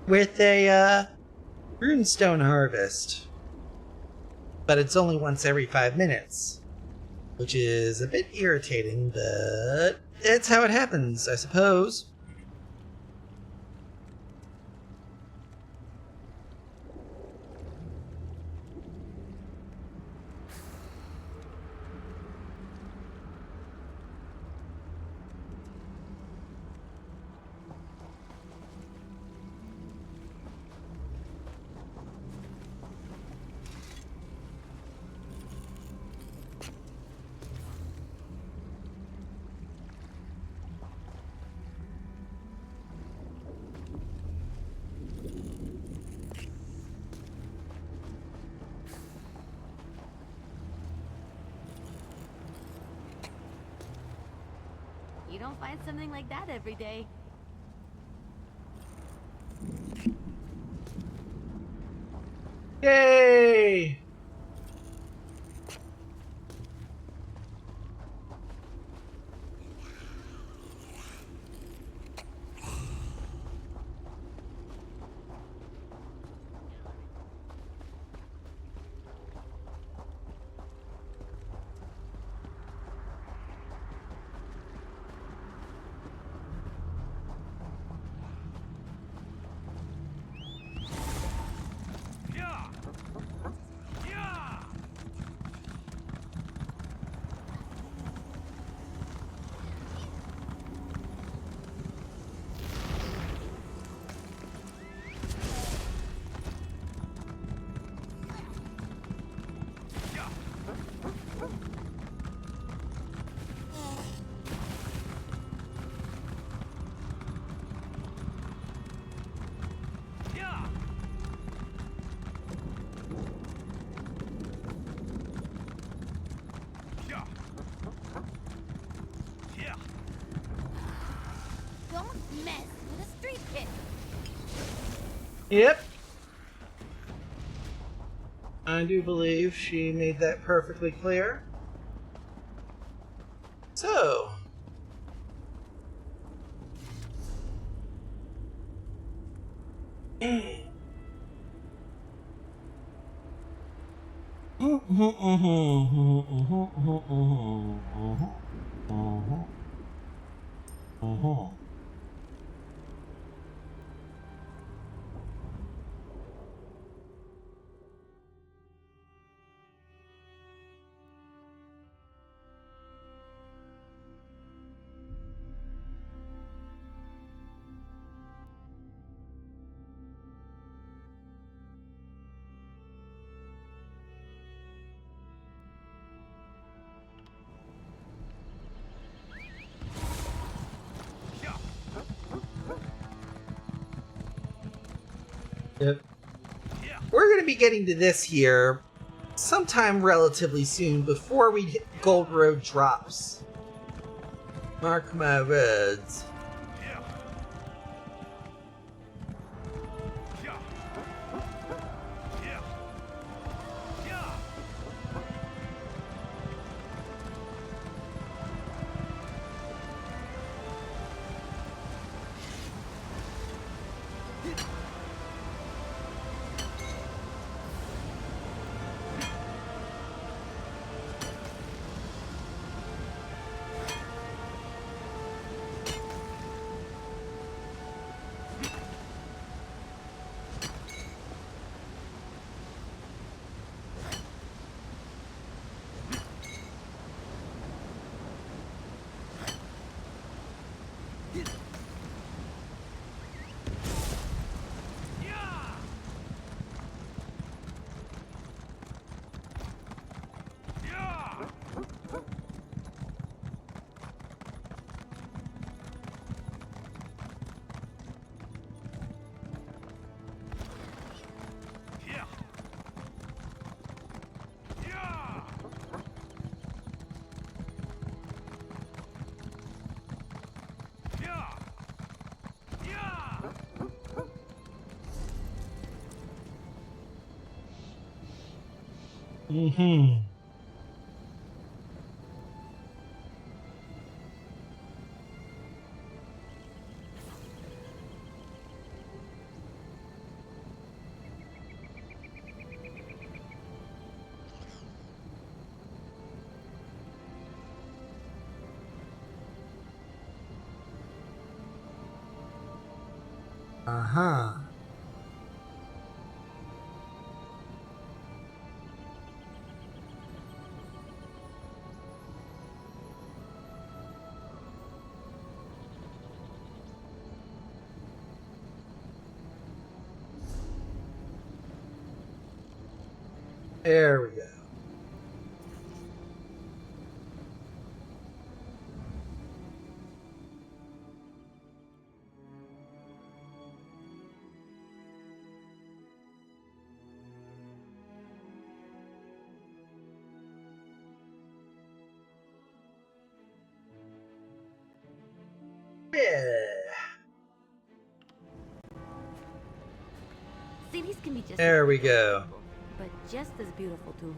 with a Runestone harvest. But it's only once every 5 minutes. Which is a bit irritating, but it's how it happens, I suppose. You don't find something like that every day. Yay! Don't mess with a street kid. Yep. I do believe she made that perfectly clear. So. Yep. We're going to be getting to this here sometime relatively soon before we hit Gold Road drops. Mark my words. Mm-hmm. Uh-huh. There we go. Yeah. Cities can be just There we go. but just as beautiful too.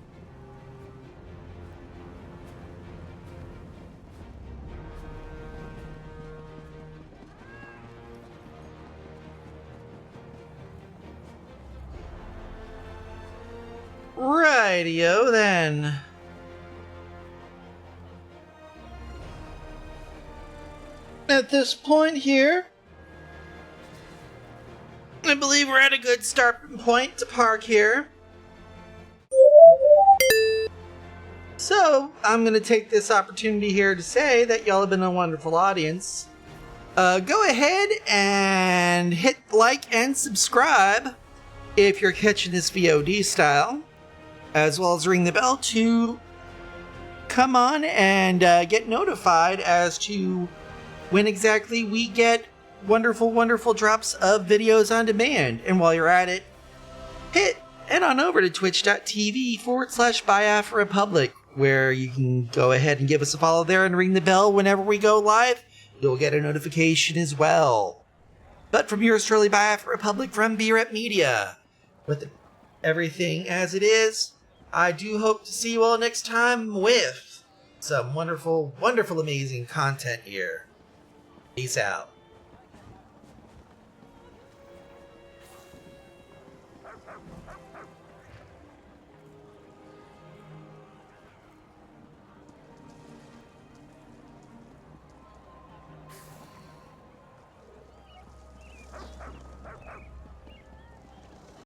Rightio then. At this point here, I believe we're at a good starting point to park here. So, I'm going to take this opportunity here to say that y'all have been a wonderful audience. Go ahead and hit like and subscribe if you're catching this VOD style, as well as ring the bell to come on and get notified as to when exactly we get wonderful drops of videos on demand. And while you're at it, head on over to twitch.tv/BuyAfRepublic, where you can go ahead and give us a follow there and ring the bell whenever we go live. You'll get a notification as well. But from yours truly, BuyAfRepublic from B-Rep Media, with everything as it is, I do hope to see you all next time with some wonderful, amazing content here. Peace out.